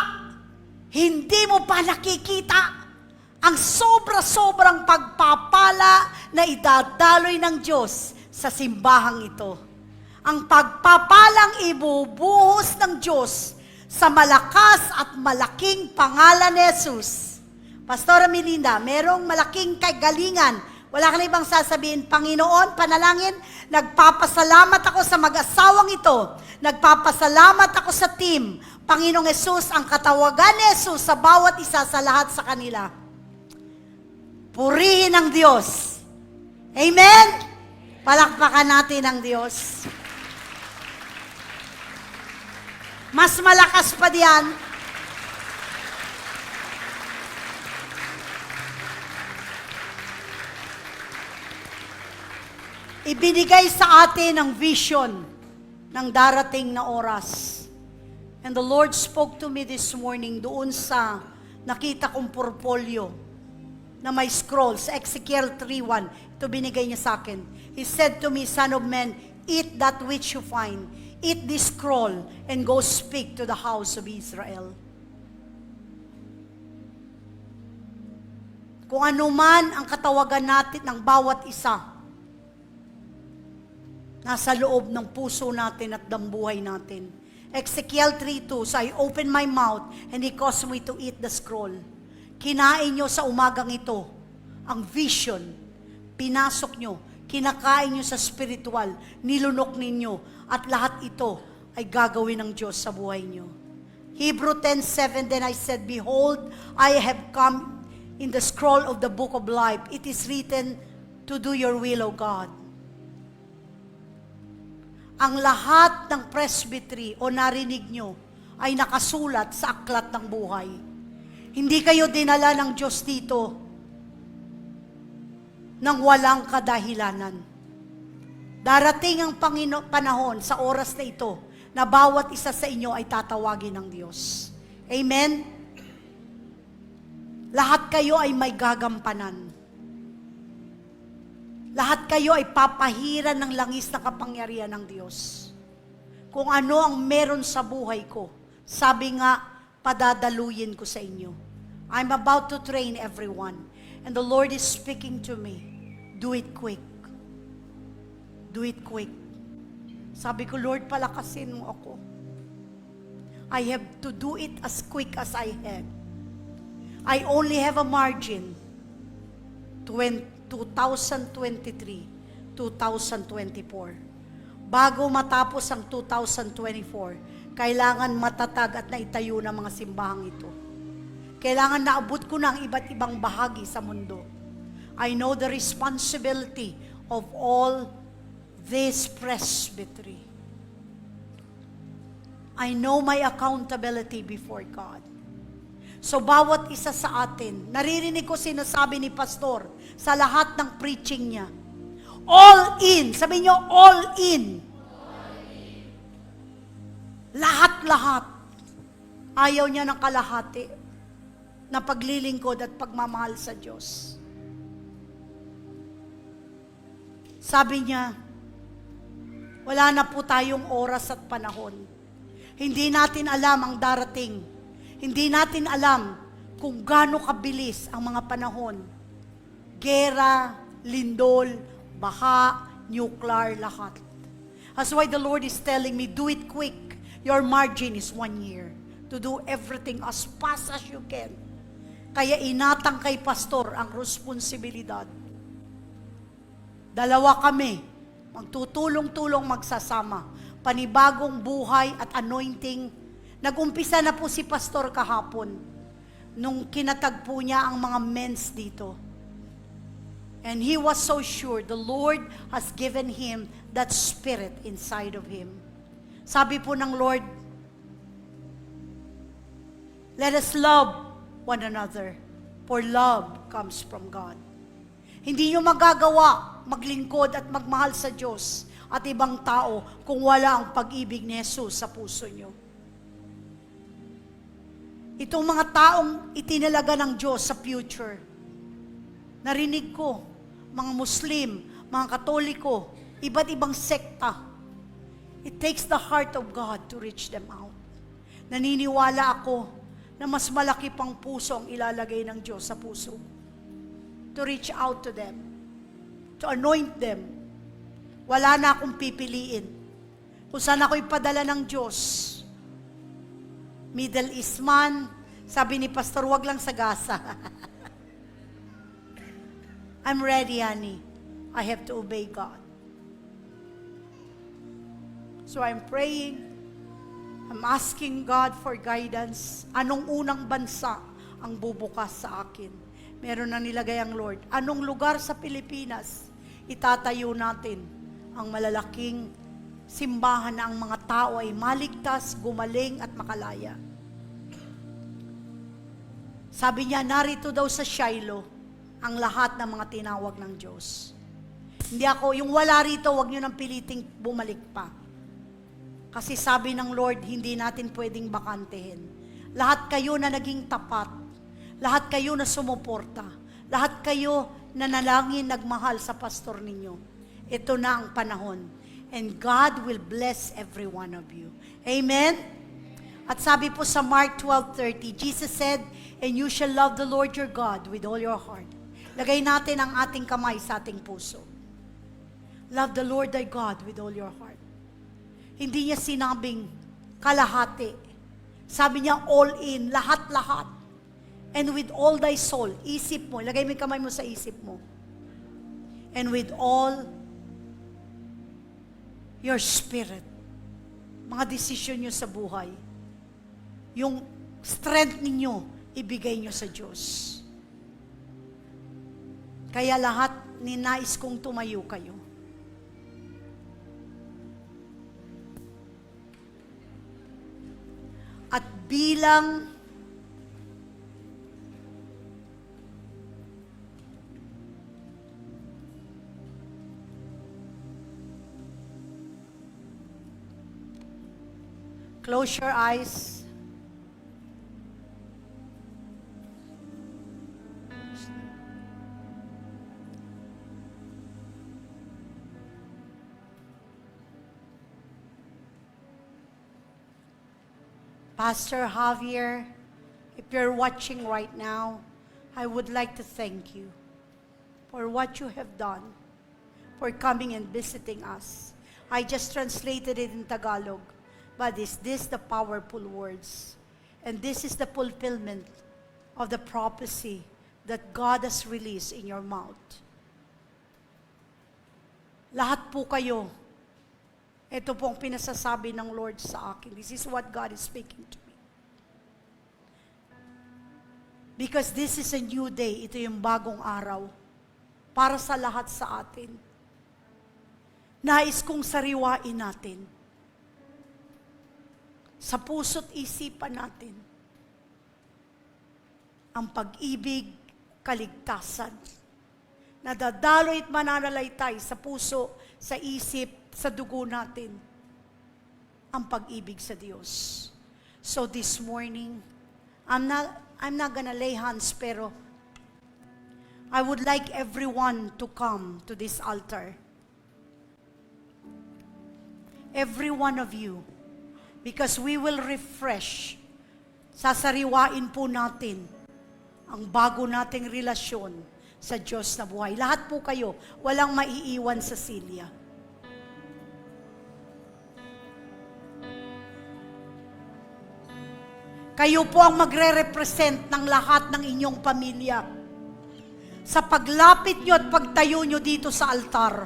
Hindi mo pa nakikita ang sobra-sobrang pagpapala na idadaloy ng Diyos sa simbahang ito. Ang pagpapalang ibubuhos ng Diyos sa malakas at malaking pangalan ni Jesus. Pastora Melinda, merong malaking kagalingan. Wala ka na ibang sasabihin, Panginoon, panalangin, nagpapasalamat ako sa mag-asawang ito. Nagpapasalamat ako sa team. Panginoong Jesus, ang katawagan ni Jesus sa bawat isa sa lahat sa kanila. Purihin ang Diyos. Amen? Palakpakan natin ang Diyos. Mas malakas pa diyan. Ibinigay sa atin ang vision ng darating na oras. And the Lord spoke to me this morning doon sa nakita kong portfolio na may scroll sa Ezekiel 3:1. Ito binigay niya sa akin. He said to me, Son of man, eat that which you find. Eat this scroll and go speak to the house of Israel. Kung ano man ang katawagan natin ng bawat isa, nasa loob ng puso natin at dambuhay natin. Ezekiel 3:2, so I opened my mouth and He caused me to eat the scroll. Kinain nyo sa umagang ito ang vision. Pinasok nyo, kinakain nyo sa spiritual, nilunok ninyo, at lahat ito ay gagawin ng Diyos sa buhay nyo. Hebrew 10:7, then I said, Behold, I have come in the scroll of the book of life. It is written to do your will, O God. Ang lahat ng presbytery o narinig nyo ay nakasulat sa aklat ng buhay. Hindi kayo dinala ng Diyos dito nang walang kadahilanan. Darating ang panahon sa oras na ito na bawat isa sa inyo ay tatawagin ng Diyos. Amen? Lahat kayo ay may gagampanan. Lahat kayo ay papahiran ng langis na kapangyarihan ng Diyos. Kung ano ang meron sa buhay ko, sabi nga, padadaluyin ko sa inyo. I'm about to train everyone. And the Lord is speaking to me. Do it quick. Do it quick. Sabi ko, Lord, palakasin mo ako. I have to do it as quick as I have. I only have a margin. 2023, 2024. Bago matapos ang 2024, kailangan matatag at naitayo ng mga simbahang ito. Kailangan naabot ko na ang iba't ibang bahagi sa mundo. I know the responsibility of all this presbytery. I know my accountability before God. So bawat isa sa atin, naririnig ko sinasabi ni Pastor sa lahat ng preaching niya. All in. Sabi niyo, all in. Lahat-lahat. Ayaw niya ng kalahati na paglilingkod at pagmamahal sa Diyos. Sabi niya, wala na po tayong oras at panahon. Hindi natin alam ang darating. Hindi natin alam kung gaano kabilis ang mga panahon. Gera, lindol, baha, nuclear, lahat. That's why the Lord is telling me, do it quick. Your margin is 1 year to do everything as fast as you can. Kaya inatang kay Pastor ang responsibilidad. Dalawa kami, magtutulong-tulong magsasama. Panibagong buhay at anointing. Nag-umpisa na po si Pastor kahapon nung kinatagpo niya ang mga men's dito. And he was so sure the Lord has given him that spirit inside of him. Sabi po ng Lord, let us love one another, for love comes from God. Hindi nyo magagawa maglingkod at magmahal sa Diyos at ibang tao kung wala ang pag-ibig ni Jesus sa puso nyo. Itong mga taong itinalaga ng Diyos sa future. Narinig ko, mga Muslim, mga Katoliko, iba't ibang sekta. It takes the heart of God to reach them out. Naniniwala ako na mas malaki pang puso ang ilalagay ng Diyos sa puso. To reach out to them. To anoint them. Wala na akong pipiliin. Kung saan ako ipadala ng Diyos. Middle East man, sabi ni Pastor, wag lang sa Gaza. I'm ready, honey. I have to obey God. So I'm praying. I'm asking God for guidance. Anong unang bansa ang bubukas sa akin? Meron na nilagay ang Lord. Anong lugar sa Pilipinas itatayo natin ang malalaking simbahan na ang mga tao ay maligtas, gumaling at makalaya? Sabi niya, narito daw sa Shiloh ang lahat ng mga tinawag ng Diyos. Hindi ako, yung wala rito, wag niyo nang piliting bumalik pa. Kasi sabi ng Lord, hindi natin pwedeng bakantehin. Lahat kayo na naging tapat, lahat kayo na sumuporta, lahat kayo na nalangin nagmahal sa pastor ninyo. Ito na ang panahon. And God will bless every one of you. Amen? At sabi po sa Mark 12:30, Jesus said, and you shall love the Lord your God with all your heart. Lagay natin ang ating kamay sa ating puso. Love the Lord thy God with all your heart. Hindi niya sinabing kalahati. Sabi niya all in, lahat-lahat. And with all thy soul, isip mo, lagay mo yung kamay mo sa isip mo. And with all your spirit. Mga desisyon niyo sa buhay. Yung strength ninyo, ibigay nyo sa Diyos. Kaya lahat ninais kong tumayo kayo. At bilang close your eyes. Pastor Javier, if you're watching right now, I would like to thank you for what you have done, for coming and visiting us. I just translated it in Tagalog, but is this the powerful words? And this is the fulfillment of the prophecy that God has released in your mouth. Lahat po kayo, ito pong pinasasabi ng Lord sa akin. This is what God is speaking to me. Because this is a new day. Ito yung bagong araw. Para sa lahat sa atin. Nais kong sariwain natin. Sa puso't isipan natin. Ang pag-ibig, kaligtasan. Nadadaloy at mananalaytay sa puso, sa isip, sa dugo natin, ang pag-ibig sa Diyos. So this morning, I'm not gonna lay hands, pero I would like everyone to come to this altar. Every one of you, because we will refresh. Sasariwain po natin ang bago nating relasyon sa Diyos na buhay. Lahat po kayo, walang maiiwan sa silya. Kayo po ang magre-represent ng lahat ng inyong pamilya. Sa paglapit nyo at pagtayo nyo dito sa altar,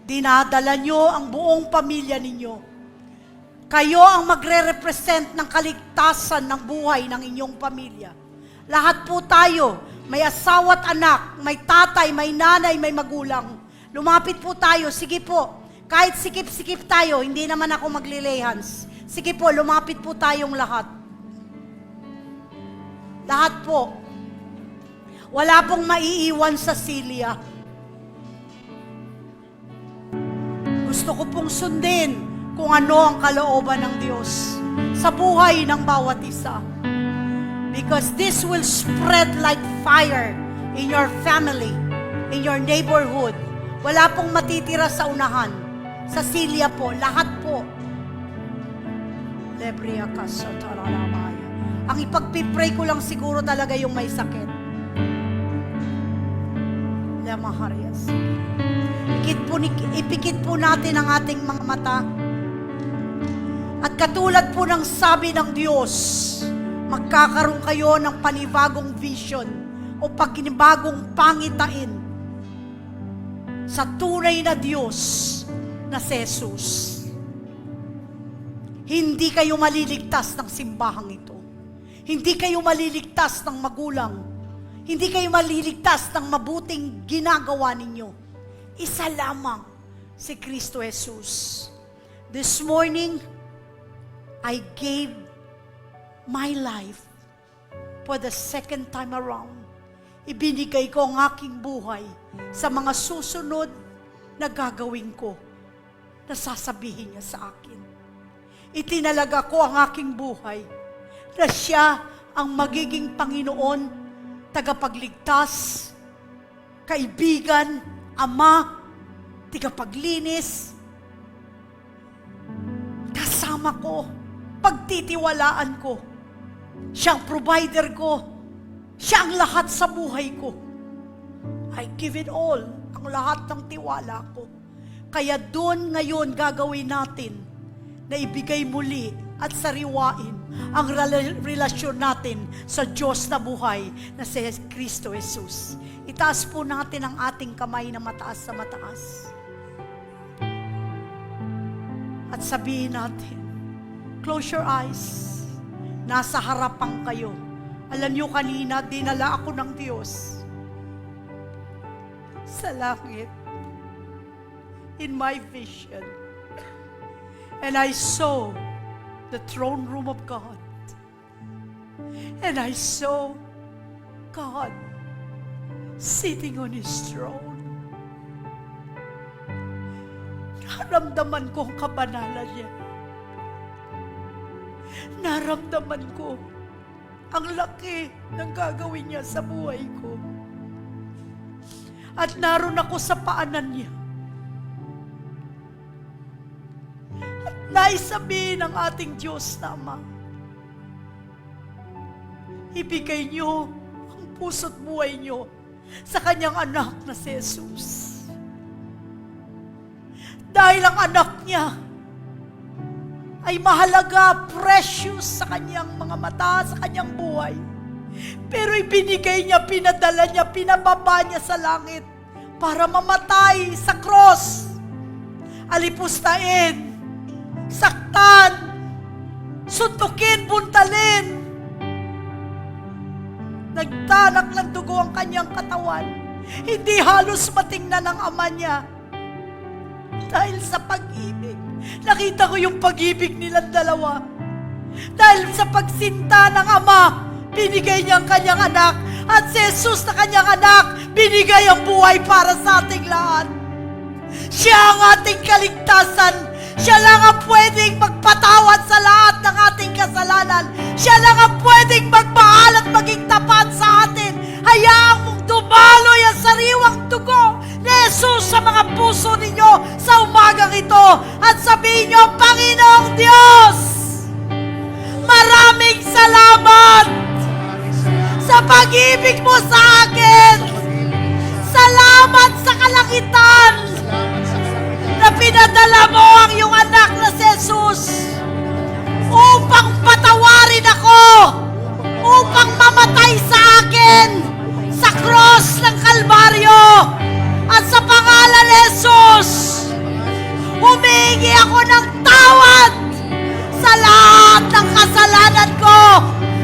dinadala nyo ang buong pamilya ninyo. Kayo ang magre-represent ng kaligtasan ng buhay ng inyong pamilya. Lahat po tayo, may asawa at anak, may tatay, may nanay, may magulang. Lumapit po tayo, sige po, kahit sikip-sikip tayo, hindi naman ako magli-lay hands. Sige po, lumapit po tayong lahat. Lahat po. Wala pong maiiwan sa silya. Gusto ko pong sundin kung ano ang kalooban ng Diyos sa buhay ng bawat isa. Because this will spread like fire in your family, in your neighborhood. Wala pong matitira sa unahan. Sa silya po, lahat po. Lebria ka sa talalabaya. Ang ipagpipray ko lang siguro talaga yung may sakit. Lamaharias. Ipikit po natin ang ating mga mata. At katulad po ng sabi ng Diyos, magkakaroon kayo ng panibagong vision o panibagong pangitain sa tunay na Diyos na si Jesus. Hindi kayo maliligtas ng simbahang ito. Hindi kayo maliligtas ng magulang. Hindi kayo maliligtas ng mabuting ginagawa ninyo. Isa lamang, si Kristo Jesus. This morning, I gave my life for the second time around. Ibinigay ko ang aking buhay sa mga susunod na gagawin ko na sasabihin niya sa akin. Itinalaga ko ang aking buhay na siya ang magiging Panginoon, tagapagligtas, kaibigan, ama, tagapaglinis, kasama ko, pagtitiwalaan ko. Siya ang provider ko. Siya ang lahat sa buhay ko. I give it all, ang lahat ng tiwala ko. Kaya doon ngayon gagawin natin na ibigay muli at sariwain ang relasyon natin sa Diyos na buhay na si Kristo Jesus. Itaas po natin ang ating kamay na mataas sa mataas. At sabihin natin, close your eyes. Nasa harapan kayo. Alam niyo kanina, dinala ako ng Diyos sa langit in my vision. And I saw the throne room of God. And I saw God sitting on His throne. Naramdaman ko ang kabanalan niya. Naramdaman ko ang laki ng gagawin niya sa buhay ko. At naroon ako sa paanan niya. At naisabihin ng ating Diyos na Ama, ibigay niyo ang puso't buhay niyo sa kanyang anak na si Jesus. Dahil ang anak niya ay mahalaga, precious sa kanyang mga mata, sa kanyang buhay. Pero ibinigay niya, pinadala niya, pinababa niya sa langit para mamatay sa cross. Alipustain, saktan, suntukin, buntalin. Nagtanak ng dugo ang kanyang katawan. Hindi halos matingnan ng ama niya. Dahil sa pag-ibig. Nakita ko yung pag-ibig nilang dalawa. Dahil sa pagsinta ng ama, binigay niya ang kanyang anak. At si Jesus na kanyang anak, binigay ang buhay para sa ating lahat. Siya ang ating kaligtasan. Siya lang ang pwedeng magpatawad sa lahat ng ating kasalanan. Siya lang ang pwedeng magmahal at maging tapat sa atin. Hayaan mong dumaloy ang sariwang dugo ni Jesus sa mga puso ninyo sa umagang ito. At sabihin nyo, Panginoong Diyos, maraming salamat sa pag-ibig mo sa akin. Salamat sa kalangitan na pinadala mo ang iyong anak na si Jesus upang patawarin ako, upang mamatay sa akin sa cross ng Kalbaryo. At sa pangalan ni Jesus, humingi ako ng tawad sa lahat ng kasalanan ko,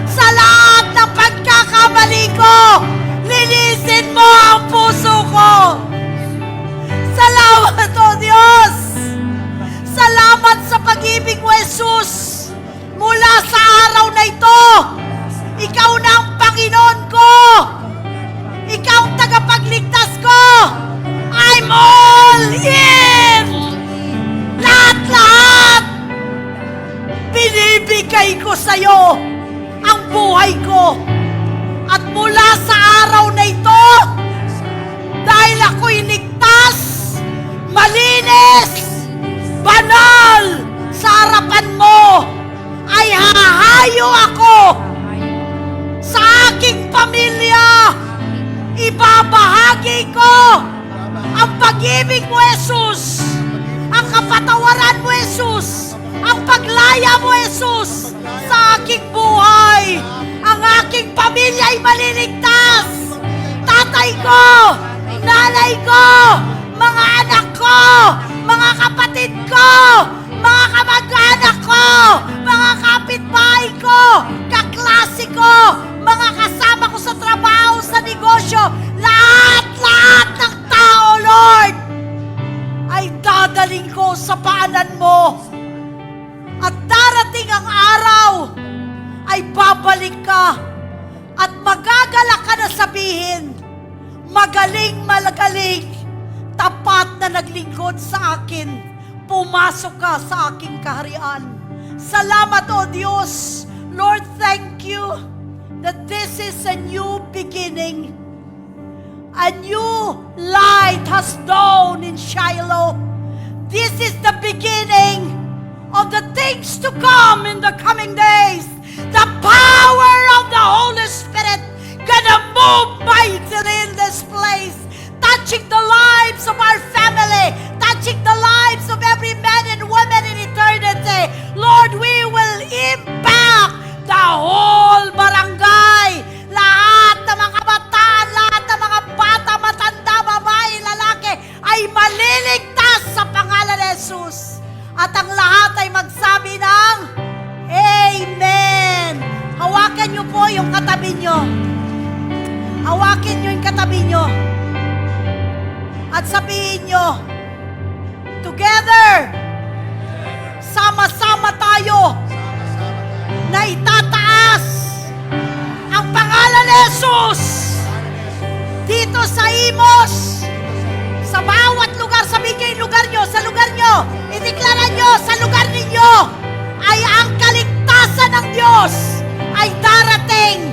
sa lahat ng pagkakamali ko. Linisin mo ang puso ko. Salamat, O Diyos. Salamat sa pag-ibig mo, Jesus. Mula sa araw na ito, Ikaw na ang Panginoon ko. Ikaw ang tagapagligtas ko. I'm all in. Lahat-lahat binibigay ko sa'yo. ang buhay ko. At mula sa araw na ito, dahil ako'y ligtas, malinis, banal sa harapan mo, ay hahayo ako sa aking pamilya. Ibabahagi ko ang pag-ibig mo, Jesus, ang kapatawaran mo, Jesus, ang paglaya mo, Jesus, sa aking buhay. Ang aking pamilya ay maliligtas. Tatay ko, nanay ko, mga anak ko, mga kapatid ko, mga kamag-anak ko, mga kapitbahay ko, kaklase ko, mga kasama ko sa trabaho, sa negosyo, lahat ng tao, Lord, ay dadaling ko sa paanan mo. At darating ang araw, ay babalik ka at magagalak ka na sabihin, magaling, tapat na naglingkod sa akin, pumasok ka sa aking kaharian. Salamat, O Diyos. Lord, thank you that this is a new beginning. A new light has dawned in Shiloh. This is the beginning of the things to come in the coming days. The power of the Holy Spirit gonna move mightily in this place, touching the lives of our family, touching the lives of every man and woman in eternity. Lord, we will impact the whole barangay. Lahat ng mga kabataan, lahat ng mga bata, matanda, babae, lalaki ay maliligtas sa pangalan ni Jesus. At ang lahat ay magsabi ng Amen. Hawakan niyo po yung katabi niyo. Hawakin niyo yung katabi niyo. At sabihin niyo, together, sama-sama tayo na itataas ang pangalan ni Jesus dito sa Imos, sa bawat lugar. Sabihin niyo yung lugar niyo, sa lugar niyo, ideklara niyo sa lugar ninyo ay ang kaligtasan ng Diyos ay darating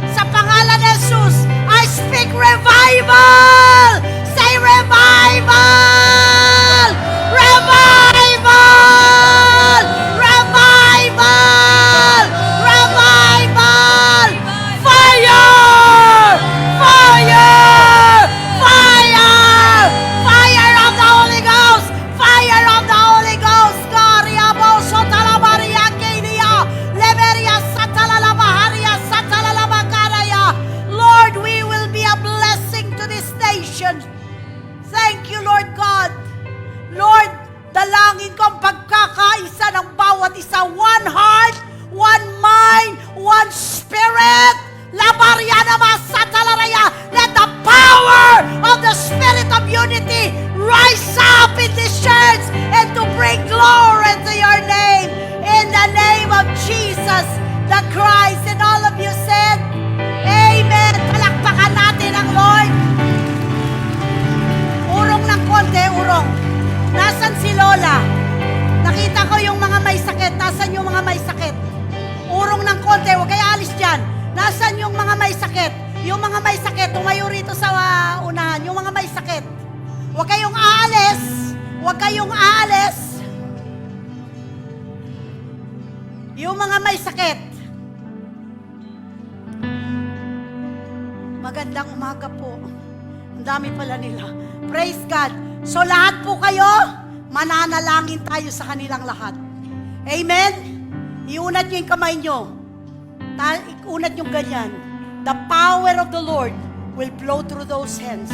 sa pangalan ni Jesus. I speak revival! Say revival! Revival! Revival! Revival! Fire! Fire! Fire! Fire of the Holy Ghost! Fire of the Holy Ghost! Kariabo Sotalabaria Kedia Leberia Satalalabaharia Satalalabakaraya. Lord, we will be a blessing to this nation. Thank you, Lord God. Lord, dalangin ko ang pagkakaisa ng bawat isa. One heart, one mind, one spirit. Labariana Masatalaraya. Let the power of the Spirit of unity rise up in this church and to bring glory to your name. In the name of Jesus the Christ. And all of you said, Amen. Palakpakan natin ang Lord. Urong ng konti, urong. Nasaan si Lola? Nakita ko yung mga may sakit. Nasaan yung mga may sakit? Urong ng konti, huwag kayo alis dyan. Nasaan yung mga may sakit? Yung mga may sakit, tumayo rito sa unahan. Yung mga may sakit. Huwag kayong aalis. Huwag kayong aalis. Yung mga may sakit. Magandang umaga po. Ang dami pala nila. Praise God. So lahat po kayo, mananalangin tayo sa kanilang lahat. Amen? Iunat nyo yung kamay nyo. Iunat nyo ganyan. The power of the Lord will flow through those hands.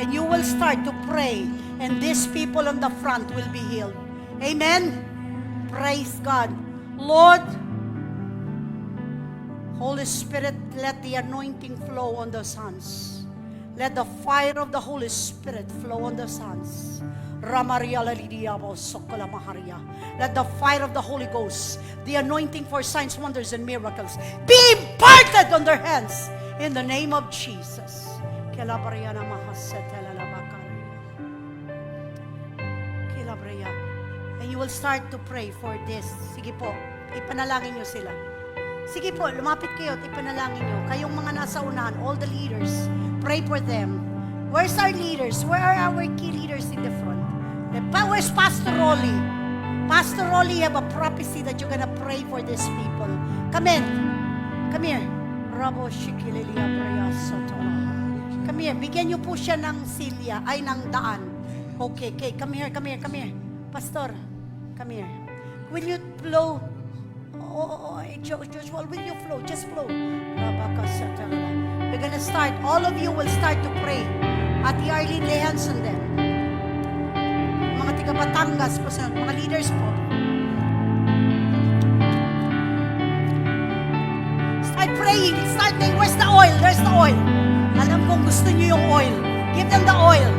And you will start to pray. And these people on the front will be healed. Amen? Praise God. Lord, Holy Spirit, let the anointing flow on those hands. Let the fire of the Holy Spirit flow on those hands. Let the fire of the Holy Ghost, the anointing for signs, wonders, and miracles be imparted on their hands in the name of Jesus. And you will start to pray for this. Sige po, ipanalangin nyo sila. Sige po, lumapit kayo at ipanalangin nyo. Kayong mga nasa unahan, all the leaders, pray for them. Where's our leaders? Where are our key leaders in the front? Where's Pastor Rolly? Pastor Rolly, you have a prophecy that you're gonna pray for these people. Come in. Come here. Rabo Shikililia Braya Sotola. Come here. Bigyan niyo po siya ng silya, ay ng daan. Okay, okay. Come here, come here, come here. Pastor, come here. Will you flow? Joshua, will you flow? Just flow. We're gonna start. All of you will start to pray. Ate Arlene, lay hands on them. Mga tiga Batangas po, mga leaders po. Start praying. Start praying. Where's the oil? There's the oil. Alam kong gusto niyo yung oil. Give them the oil.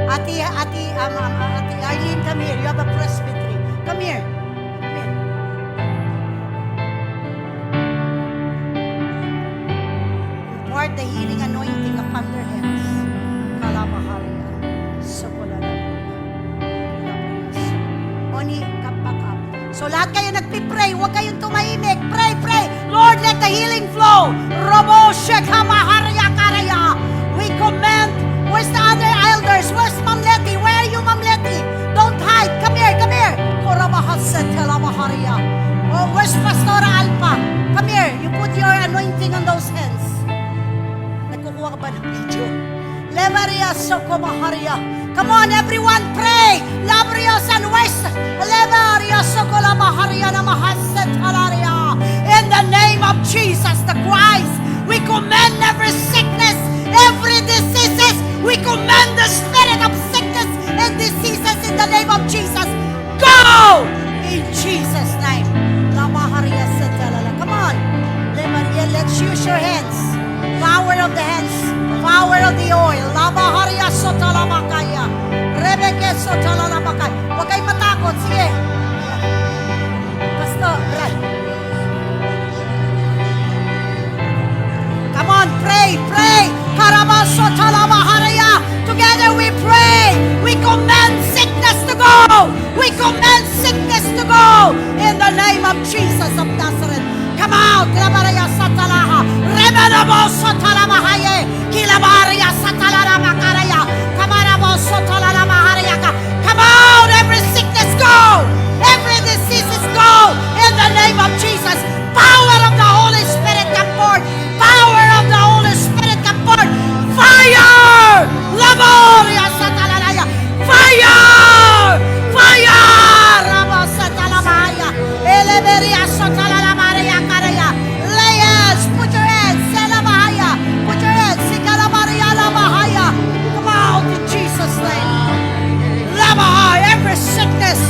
Ate Arlene, come here. You have a presbytery. Come here. Come here. Impart the healing anointing upon their heads. Kalamaharia. Oni kapakap. So lahat kayo nagpipray, huwag kayong tumahimik. Pray, pray. Lord, let the healing flow. Robo Shekamaharia Karaya. We command. Where's the other elders? Where's Ma'am Letty? Where are you, Ma'am Letty? Don't hide. Come here, come here. Korabahasat Kalamaharia. Oh, where's Pastora Alpa? Come here. You put your anointing on those hands. Nagkukuha ka ba ng video? Levaria Sokomaharia. Come on, everyone, pray. Labrios and West. Levaria Sokolamaharia Namahasat Halaria. In the name of Jesus the Christ, we command every sickness, every diseases. We command the spirit of sickness and diseases in the name of Jesus. Go! In Jesus' name. Lamaharia Satalala. Come on. Levaria, let's use your hands. Power of the hands. Power of the oil. Lamaharia Sotalamakaya. Rebeke Sotalamakaya. Huwag kayong matakot. Sige. Pastor, right. Come on, pray, pray. Karamasotalamaharia. Together we pray. We command sickness to go. We command sickness to go. In the name of Jesus of Nazareth. Come out. Labaraya Satalaha. Rebanabo Sotalamahaye. Kilabaria Satalamakaraya. Kamarabo Sotalamaharia. Come out. Every sickness go. Every disease go. In the name of Jesus. Power of the Holy Spirit come forth. Power of the Holy Spirit come forth. Fire! Laboria Satalalaya. Fire! Fire! Rabo Satalamaya. Eleberia Satalamaya Karaya. Layers, put your hands. Selamahaya. Put your hands. Sikalamaria Lamahaya. Come out in Jesus' name. Lamahaya. Every sickness,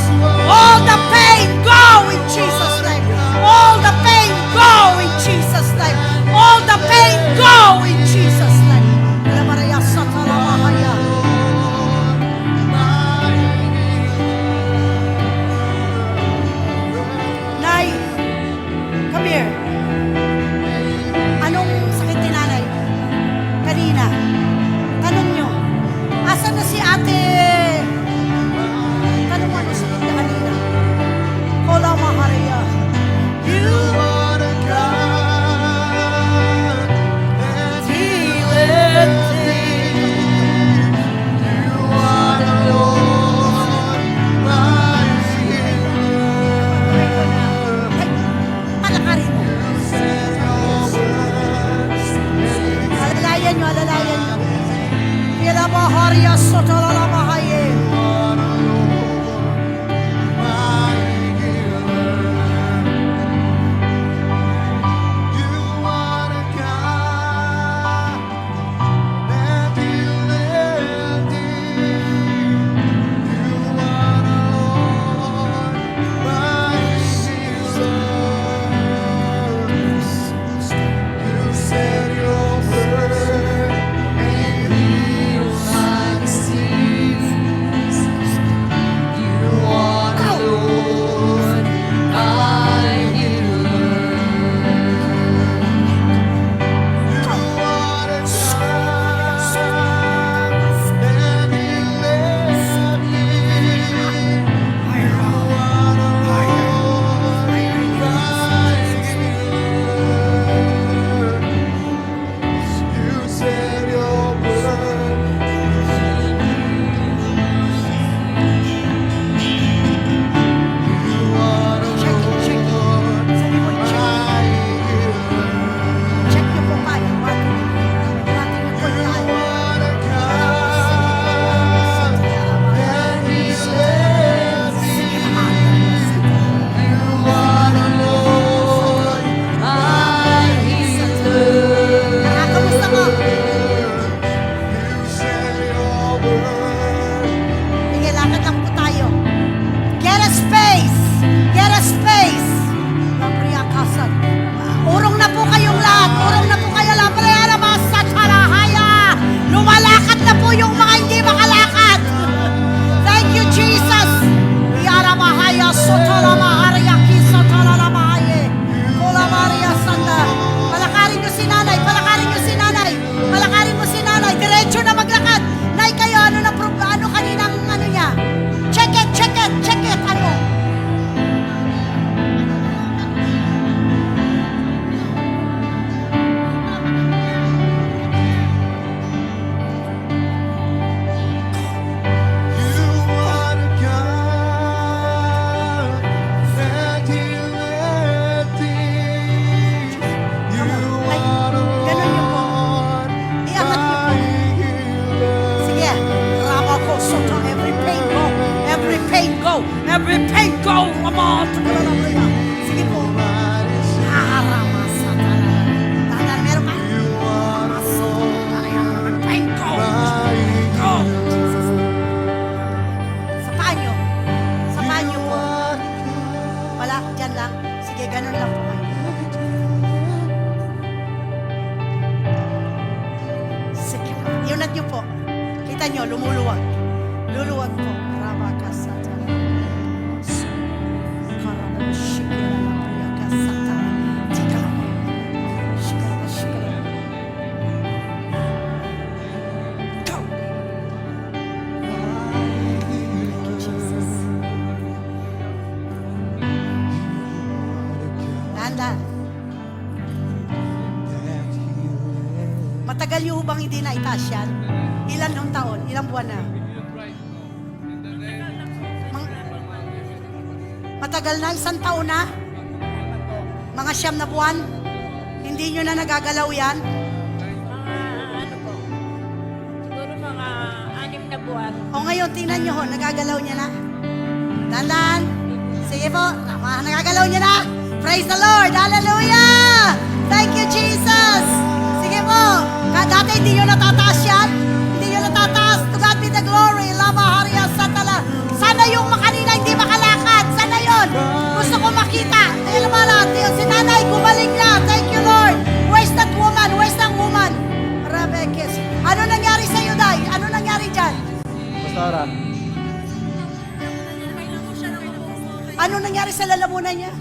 all the pain, go in Jesus' name. All the pain, go in Jesus' name. All the pain, go in Jesus' name. Lamaria Satalamahaya. Nay, come here. Anong sakit ni nanay? Kanina. Tanong nyo. Asan na si ate? Tanong mo ano sakit na kanina? Kola Maharia. You are the God that healeth thee. You are the Lord, my healer. Ay, palakarin mo. Kita nyo, lumuluwag. Luluwag po. Rabakasata. Karabashikiralapriyakasata. Tikala. Shikala. Go! Jesus. Dahan-dahan. Matagal yung bang hindi na itaas yan? Ilan nung taon? Ilang buwan na? Matagal na? Isang taon na? Mga 9 na buwan? Hindi nyo na nagagalaw yan? Ano po? Siguro mga 6 na buwan. O ngayon, tingnan nyo ho, nagagalaw niya na? Dahan-dahan. Sige po, nagagalaw niya na? Praise the Lord! Hallelujah! Thank you, Jesus! Sige po, dati hindi nyo natataas yan? Hindi nyo natataas? To God be the glory! Lama Haria Satala! Sana yung kanina hindi makalakad! Sana yun! Gusto ko makita! Alam mo natin, si nanay gumaling na! Thank you, Lord! Where's that woman? Where's that woman? Rabekes. Ano nangyari sa'yo, Day? Ano nangyari dyan? Pastora, Ano nangyari sa lalamunan niya?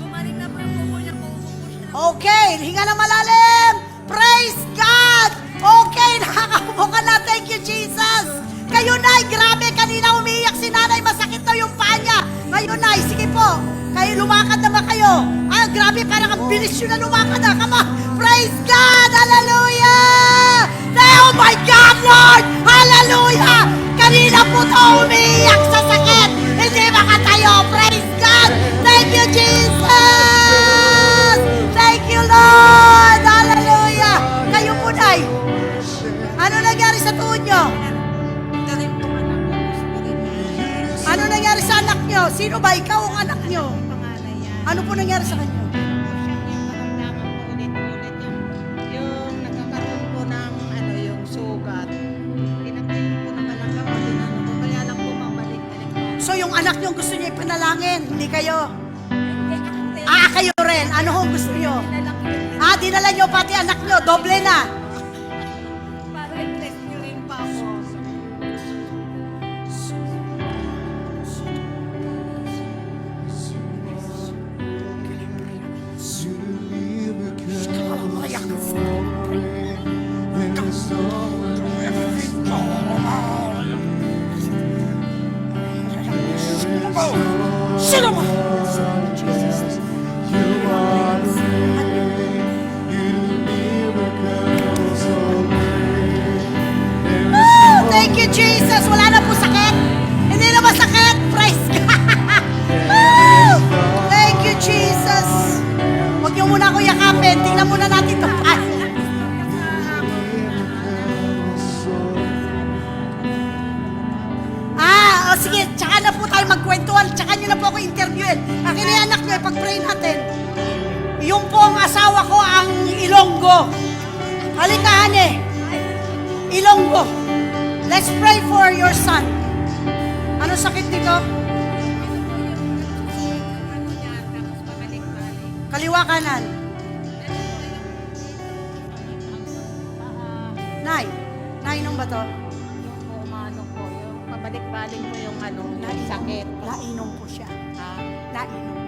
Okay, hinga na malalim. Praise God. Okay, nakakaupo ka na. Thank you, Jesus. Kayo, Nay, grabe. Kanina umiiyak si nanay. Masakit na yung paa niya. Ngayon, Nay, sige po. Kayo, lumakad na ba kayo? Ah, grabe, parang ang bilis yun na lumakad na. Come on. Praise God. Hallelujah. Oh my God, Lord. Hallelujah. Kanina po to umiiyak sa sakit. Hindi makatayo. Praise God. Thank you, Jesus. Thank you, Lord. Hallelujah. Kayo po, Nay. Ano nangyari sa tuhod nyo? Ano nangyari sa anak nyo? Sino ba? Ikaw ang anak nyo? Ano po nangyari sa kanya? Yung nagkakaroon po ng yung sugat. Pinatayin po naman ang gamot. Kaya lang po mabalik. So yung anak nyo gusto nyo ipanalangin, hindi kayo? Ah, kayo rin. Ano ho gusto nyo? Ah, dinala nyo pati anak nyo, doble na. Para i-bless nyo rin pa ako. Sino mo? Oh, thank you, Jesus. Wala na po sakit. Hindi na masakit. Praise God. Oh, thank you, Jesus. Huwag niyo muna ako yakapin. Tingnan muna natin ito. Sige, tsaka na po tayo magkwentuhan. Tsaka nyo na po ako interviewin. Akin na yung anak nyo, ipag-pray natin. Yung po ang asawa ko ang Ilonggo. Halika, hane. Ilonggo. Let's pray for your son. Ano sakit nito? Kaliwa kanan. Nay. Nay, nung ba to? Balik-balik po yung sakit. Nainom po siya. Nainom.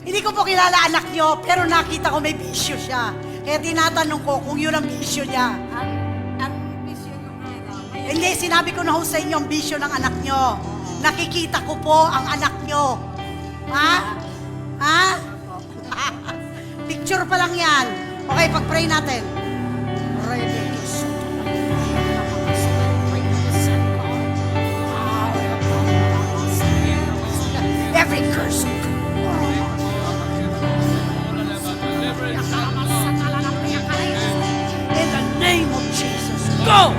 Hindi ko po kilala anak nyo, pero nakita ko may bisyo siya. Kaya tinatanong ko kung yun ang bisyo niya. Ang bisyo ng araw. Hindi, sinabi ko na ho sa inyo ang bisyo ng anak nyo. Nakikita ko po ang anak nyo. Ha? Ha? Picture pa lang yan. Okay, pag-pray natin. Pray every curse. In the name of Jesus. Go!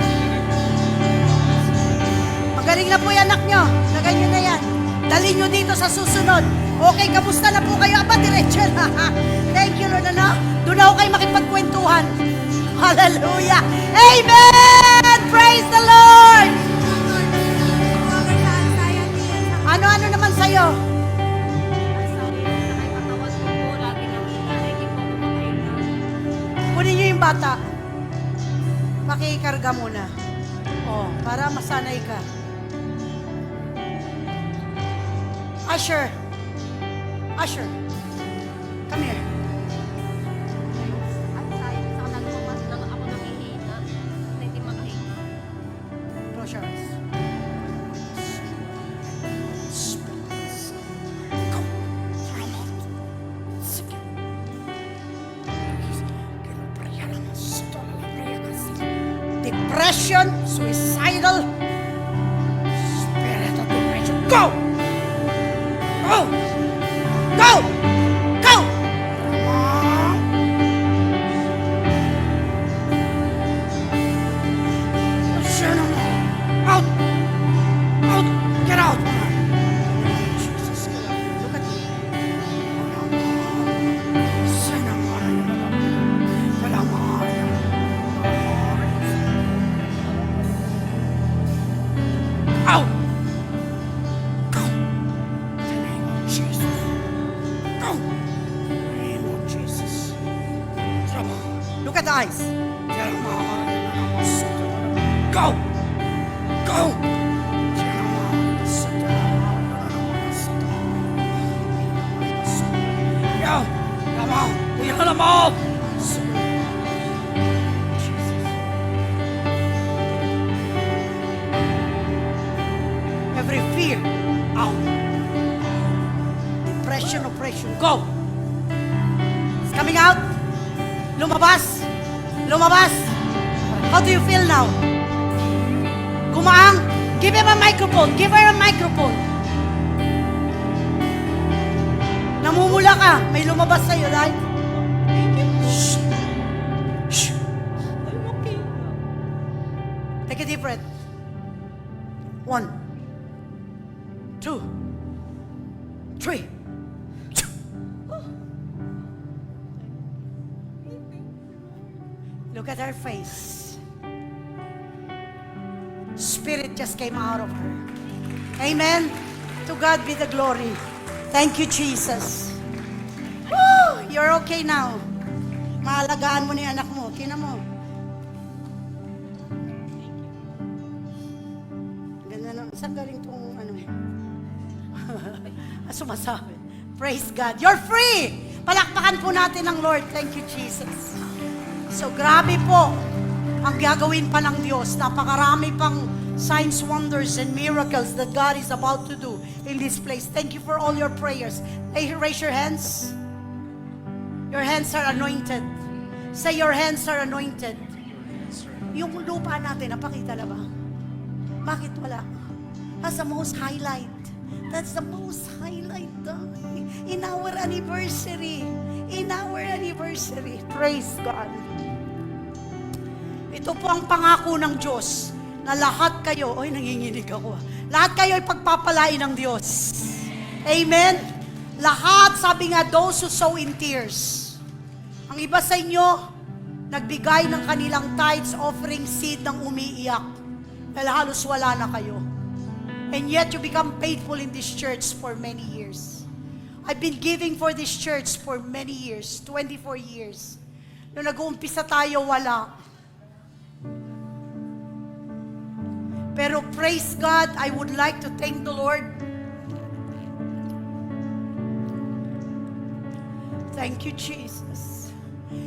Magaling na po yung anak nyo. Lagay nyo na yan. Dali nyo dito sa susunod. Okay, kamusta na po kayo? Aba, diretso na. Thank you, Lord. Doon ako kayo makipagkwentuhan. Hallelujah. Amen! Praise the Lord! Ano-ano naman sa'yo? Kunin niyo yung bata. Pakikarga muna. Oh, para masanay ka. Usher. Usher. Come here. At sa nagmamas lang ako nangihina. Hindi makahinga. Close your eyes. Go. Depression, suicidal, spirit of depression. Go! Go! Go! Go! Out! Out! Get out! Jesus, look at me. Out! Go! In the name of Jesus. Go! In the name of Jesus. Look at the eyes. Go! Go! Go! Come on! We hit them all! Every fear, out. Depression, oppression, go! It's coming out. Lumabas. Lumabas. How do you feel now? Gumaang. Give him a microphone. Give her a microphone. Namumula ka. May lumabas sa'yo, right? Shh. Shh. I'm okay na. Take a deep breath. 1, 2, 3. Look at her face. Spirit just came out of her. Amen. To God be the glory. Thank you, Jesus. Woo! You're okay now. Maalagaan mo ni anak mo. Kina mo. Ganda na. Saan galing tong ano? Sumasabi. Praise God. You're free. Palakpakan po natin ang Lord. Thank you, Jesus. So grabe po ang gagawin pa ng Diyos. Napakarami pang signs, wonders, and miracles that God is about to do in this place. Thank you for all your prayers. Hey, raise your hands. Your hands are anointed. Say, your hands are anointed. Yung lupa natin, napakita na ba? Bakit wala? That's the most highlight. That's the most highlight in our anniversary. In our anniversary. Praise God. Ito po ang pangako ng Diyos na lahat kayo, oy nanginginig ako, lahat kayo ay pagpapalain ng Diyos. Amen? Lahat, sabi nga, those who sow in tears. Ang iba sa inyo, nagbigay ng kanilang tithes, offering, seed ng umiiyak. Dahil halos wala na kayo. And yet you become faithful in this church for many years. I've been giving for this church for many years, 24 years. Noong nag-uumpisa tayo, wala. Pero praise God, I would like to thank the Lord. Thank you, Jesus.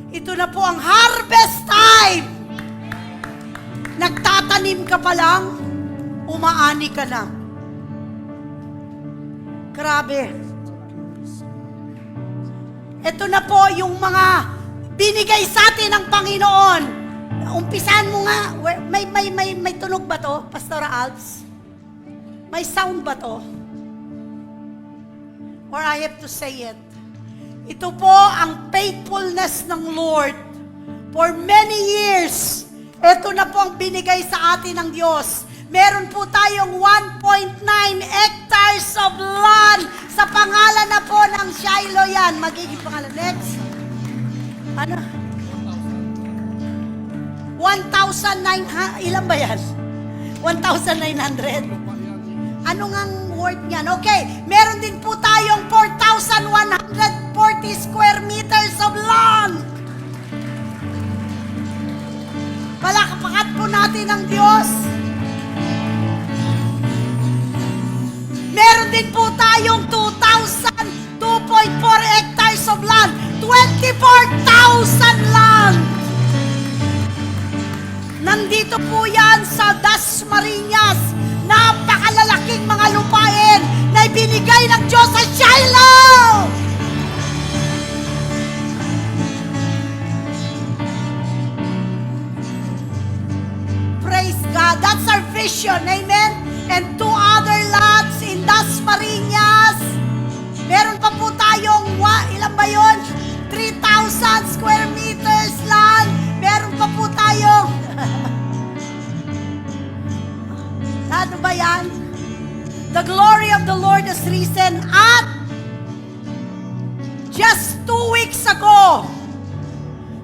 Ito na po ang harvest time. Nagtatanim ka pa lang, umaani ka na. Grabe. Ito na po yung mga binigay sa atin ng Panginoon. Umpisan mo nga. May tunog ba to, Pastor Alves? May sound ba to? Or I have to say it. Ito po ang faithfulness ng Lord. For many years, ito na po ang binigay sa atin ng Diyos. Meron po tayong 1.9 hectares of land sa pangalan na po ng Shiloh yan. Magiging pangalan. Next. Ano? 1,900. Ilan ba yan? 1,900. Ano ngang word niyan? Okay. Meron din po tayong 4,140 square meters of land. Palakpakan tayong 2.4 hectares of land. 24,000 lang. Nandito po yan sa Dasmariñas. Napakalalaking mga lupain na ibinigay ng Diyos sa Shiloh. Praise God. That's our vision. Amen. And 2 other lots in Dasmariñas. Meron pa po tayong, ilan ba yun? 3,000 square meters land. Meron pa po tayong, ano ba yan? The glory of the Lord has risen. At just 2 weeks ago,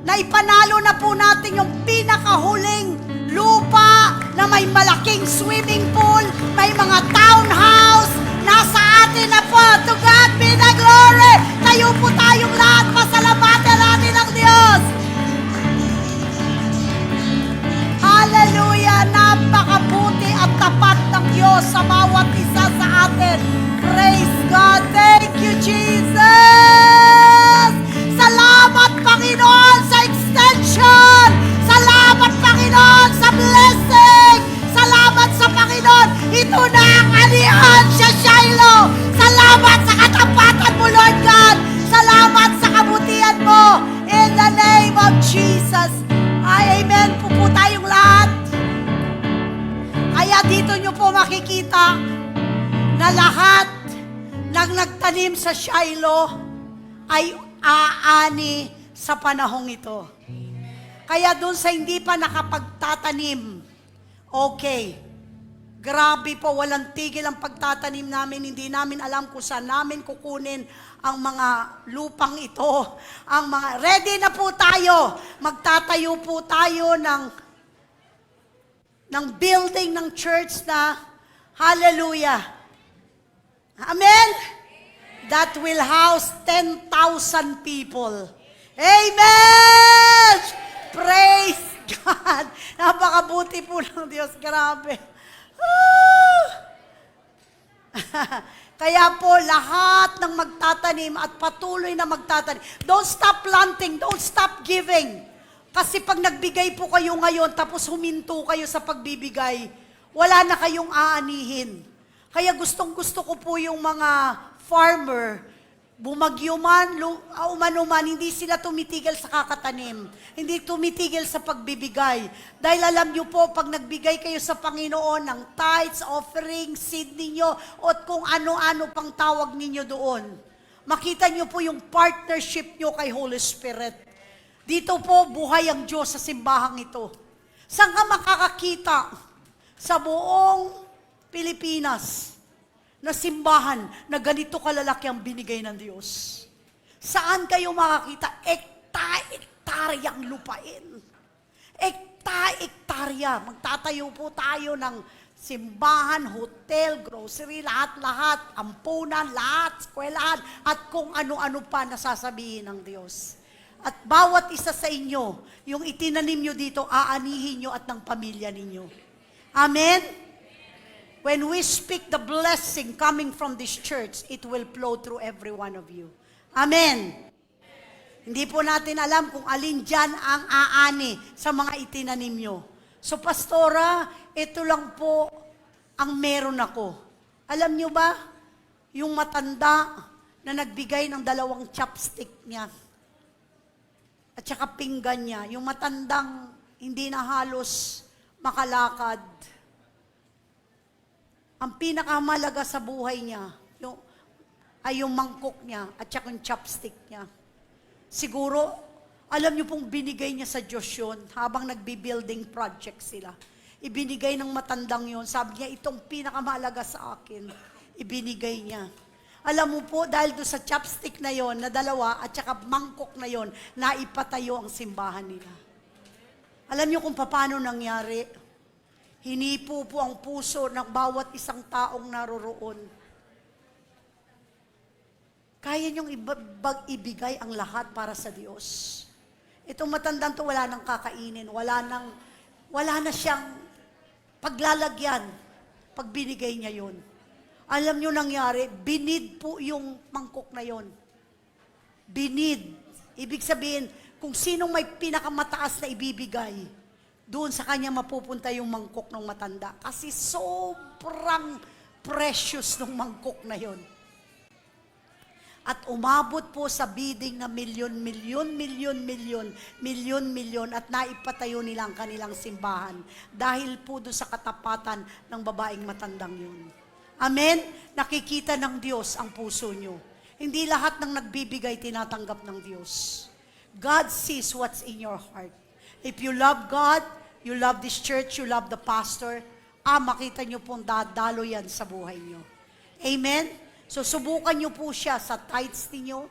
na ipanalo na po natin yung pinakahuling lupa na may malaking swimming pool, may mga townhouse, nasa atin na po. To God be the glory. Tayo po tayong lahat. Pasalamatan natin ang Diyos. Hallelujah! Napakabuti at tapat ng Diyos sa bawat isa sa atin. Praise God! Thank you, Jesus! Salamat, Panginoon, sa extension! Salamat, Panginoon, sa blessing! Salamat sa Panginoon! Ito na ang anihan sa Shiloh! Salamat sa katapatan mo, Lord God! Salamat sa kabutihan mo! In the name of Jesus! Amen po tayong lahat. Kaya dito nyo po makikita na lahat ng nagtanim sa Shiloh ay aani sa panahong ito. Kaya doon sa hindi pa nakapagtatanim, okay, grabe po, walang tigil ang pagtatanim namin. Hindi namin alam kung saan namin kukunin ang mga lupang ito. Ready na po tayo. Magtatayo po tayo ng building ng church na, hallelujah. Amen? That will house 10,000 people. Amen! Praise God! Napakabuti po ng Diyos. Grabe. Kaya po, lahat ng magtatanim at patuloy na magtatanim. Don't stop planting. Don't stop giving. Kasi pag nagbigay po kayo ngayon, tapos huminto kayo sa pagbibigay, wala na kayong aanihin. Kaya gustong-gusto ko po yung mga farmer, bumagyo man, umano man, hindi sila tumitigil sa kakatanim. Hindi tumitigil sa pagbibigay. Dahil alam nyo po, pag nagbigay kayo sa Panginoon ng tithes, offering, seed ninyo, o kung ano-ano pang tawag ninyo doon, makita nyo po yung partnership nyo kay Holy Spirit. Dito po, buhay ang Diyos sa simbahang ito. Saan ka makakakita sa buong Pilipinas na simbahan na ganito kalalaki ang binigay ng Diyos? Saan kayo makakita? Ekta-ektaryang lupain. Ekta-ektarya. Magtatayo po tayo ng simbahan, hotel, grocery, lahat-lahat, ampunan, lahat, eskwelahan, at kung ano-ano pa nasasabihin ng Diyos. At bawat isa sa inyo, yung itinanim nyo dito, aanihin nyo at ng pamilya ninyo. Amen? When we speak the blessing coming from this church, it will flow through every one of you. Amen. Hindi po natin alam kung alin dyan ang aani sa mga itinanim nyo. So, Pastora, ito lang po ang meron ako. Alam nyo ba, yung matanda na nagbigay ng 2 chopstick niya at saka pinggan niya, yung matandang hindi na halos makalakad, ang pinakamalaga sa buhay niya ay yung mangkok niya at saka yung chopstick niya. Siguro, alam niyo pong binigay niya sa Diyos yun habang nagbi-building project sila. Ibinigay ng matandang yun. Sabi niya, itong pinakamalaga sa akin. Ibinigay niya. Alam mo po, dahil doon sa chopstick na yon na 2 at saka mangkok na yon, naipatayo ang simbahan nila. Alam niyo kung paano nangyari? Hinipo po ang puso ng bawat isang taong naroroon. Kaya niyong ibigay ang lahat para sa Diyos. Itong matandang to, wala nang kakainin, wala na siyang paglalagyan pag binigay niya yun. Alam nyo nangyari, binid po yung mangkok na yon. Binid. Ibig sabihin, kung sinong may pinakamataas na ibibigay, doon sa kanya mapupunta yung mangkok ng matanda. Kasi sobrang precious ng mangkok na yon. At umabot po sa bidding na milyon at naipatayo nila ang kanilang simbahan dahil po doon sa katapatan ng babaeng matandang yun. Amen? Nakikita ng Diyos ang puso nyo. Hindi lahat ng nagbibigay tinatanggap ng Diyos. God sees what's in your heart. If you love God, you love this church, you love the pastor, makita nyo pong dadalo yan sa buhay nyo. Amen? So, subukan nyo po siya sa tithes ninyo,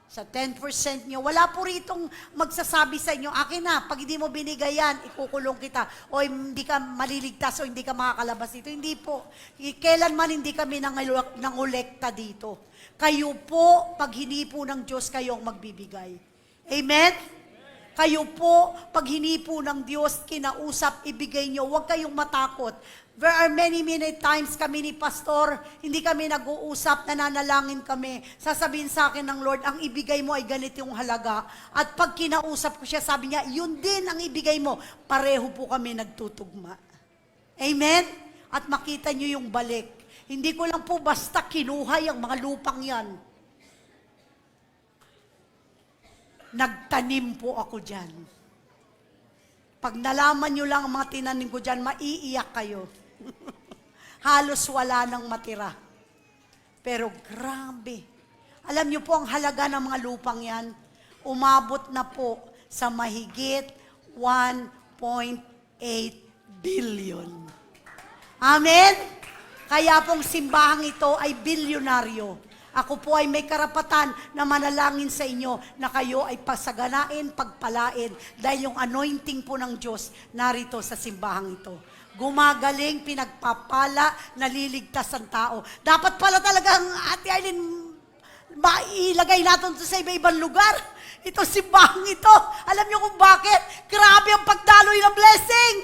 sa 10% nyo. Wala po ritong magsasabi sa inyo, akin na, pag hindi mo binigay yan, ikukulong kita, o hindi ka maliligtas, o hindi ka makakalabas dito. Hindi po. Kailanman hindi kami nangolekta dito. Kayo po, pag hinipo ng Diyos, kayo ang magbibigay. Amen? Kayo po, pag hinipo ng Diyos, kinausap, ibigay nyo. Huwag kayong matakot. There are many times kami ni Pastor, hindi kami nag-uusap, nananalangin kami. Sasabihin sa akin ng Lord, ang ibigay mo ay ganito yung halaga. At pag kinausap ko siya, sabi niya, yun din ang ibigay mo. Pareho po kami nagtutugma. Amen? At makita nyo yung balik. Hindi ko lang po basta kinuha yung mga lupang yan. Nagtanim po ako dyan. Pag nalaman nyo lang ang mga tinanim ko dyan, maiiyak kayo. Halos wala nang matira. Pero grabe. Alam nyo po ang halaga ng mga lupang yan? Umabot na po sa mahigit 1.8 billion. Amen? Kaya pong simbahang ito ay bilyonaryo. Ako po ay may karapatan na manalangin sa inyo na kayo ay pasaganain, pagpalain dahil yung anointing po ng Diyos narito sa simbahang ito. Gumagaling, pinagpapala, naliligtas ang tao. Dapat pala talagang, Ate Aileen, mailagay natin ito sa iba-ibang lugar. Ito simbahang ito. Alam niyo kung bakit? Grabe ang pagdaloy ng blessing.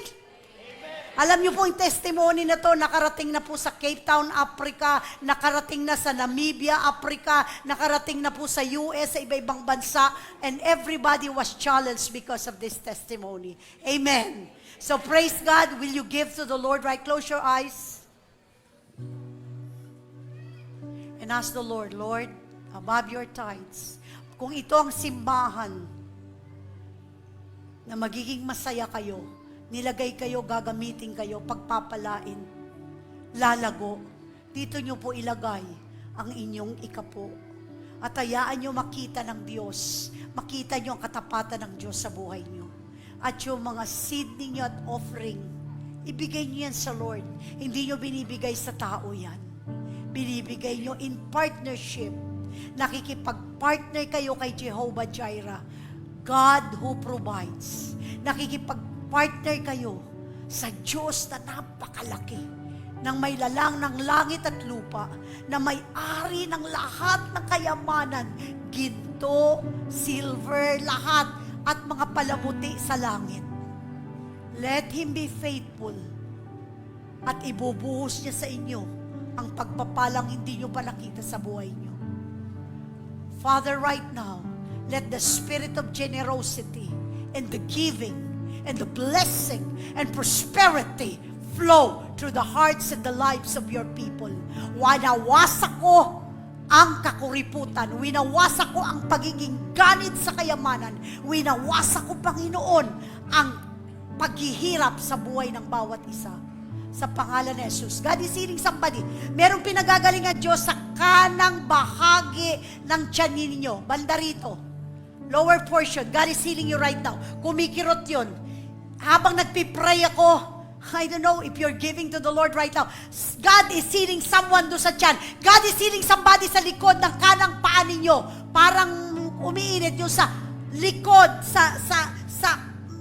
Alam niyo po yung testimony na to, nakarating na po sa Cape Town, Africa, nakarating na sa Namibia, Africa, nakarating na po sa US, sa iba-ibang bansa, and everybody was challenged because of this testimony. Amen. So praise God. Will you give to the Lord? Right? Close your eyes. And ask the Lord, Lord, above your tithes, kung ito ang simbahan na magiging masaya kayo, nilagay kayo, gagamitin kayo, pagpapalain, lalago, dito nyo po ilagay ang inyong ikapo. At hayaan nyo makita ng Diyos, makita nyo ang katapatan ng Diyos sa buhay nyo. At yung mga seed ninyo at offering, ibigay nyo yan sa Lord. Hindi nyo binibigay sa tao yan. Binibigay nyo in partnership. Nakikipag-partner kayo kay Jehovah Jireh, God who provides. Nakikipag-partner kayo sa Diyos na napakalaki, ng may lalang ng langit at lupa, na may-ari ng lahat ng kayamanan, ginto, silver, lahat, at mga palamuti sa langit. Let Him be faithful, at ibubuhos niya sa inyo ang pagpapalang hindi nyo pa nakita sa buhay nyo. Father, right now, let the spirit of generosity and the giving and the blessing and prosperity flow through the hearts and the lives of your people. Winawasak ko ang kakuriputan. Winawasak ko ang pagiging ganit sa kayamanan. Winawasak ko, Panginoon, ang paghihirap sa buhay ng bawat isa. Sa pangalan ni Jesus. God is healing somebody. Merong pinagagalingan Diyos sa kanang bahagi ng tiyan ninyo. Banda rito. Lower portion. God is healing you right now. Kumikirot yun. Habang nagpipray ako, I don't know if you're giving to the Lord right now. God is healing someone doon sa tiyan. God is healing somebody sa likod ng kanang paa ninyo. Parang umiinit yung sa likod, sa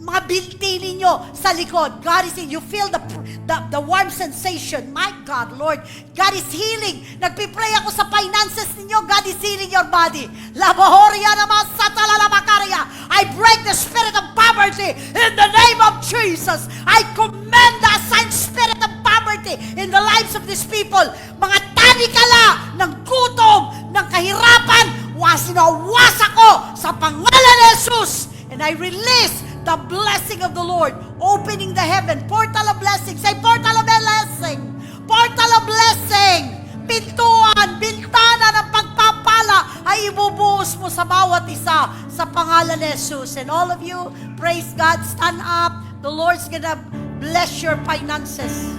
mga binti ninyo sa likod. God is healing. You feel the warm sensation. My God, Lord. God is healing. Nagpipray ako sa finances ninyo. God is healing your body. Labahoria naman sa talalabakaria. I break the spirit of poverty in the name of Jesus. I command the assigned spirit of poverty prosperity in the lives of these people. Mga tanikala ng gutom, ng kahirapan, wasinawasa ko sa pangalan ni Jesus. And I release the blessing of the Lord, opening the heaven, portal of blessing. Say, portal of blessing. Portal of blessing. Pintuan, bintana ng pagpapala ay ibubuhos mo sa bawat isa sa pangalan ni Jesus. And all of you, praise God, stand up. The Lord's gonna bless your finances.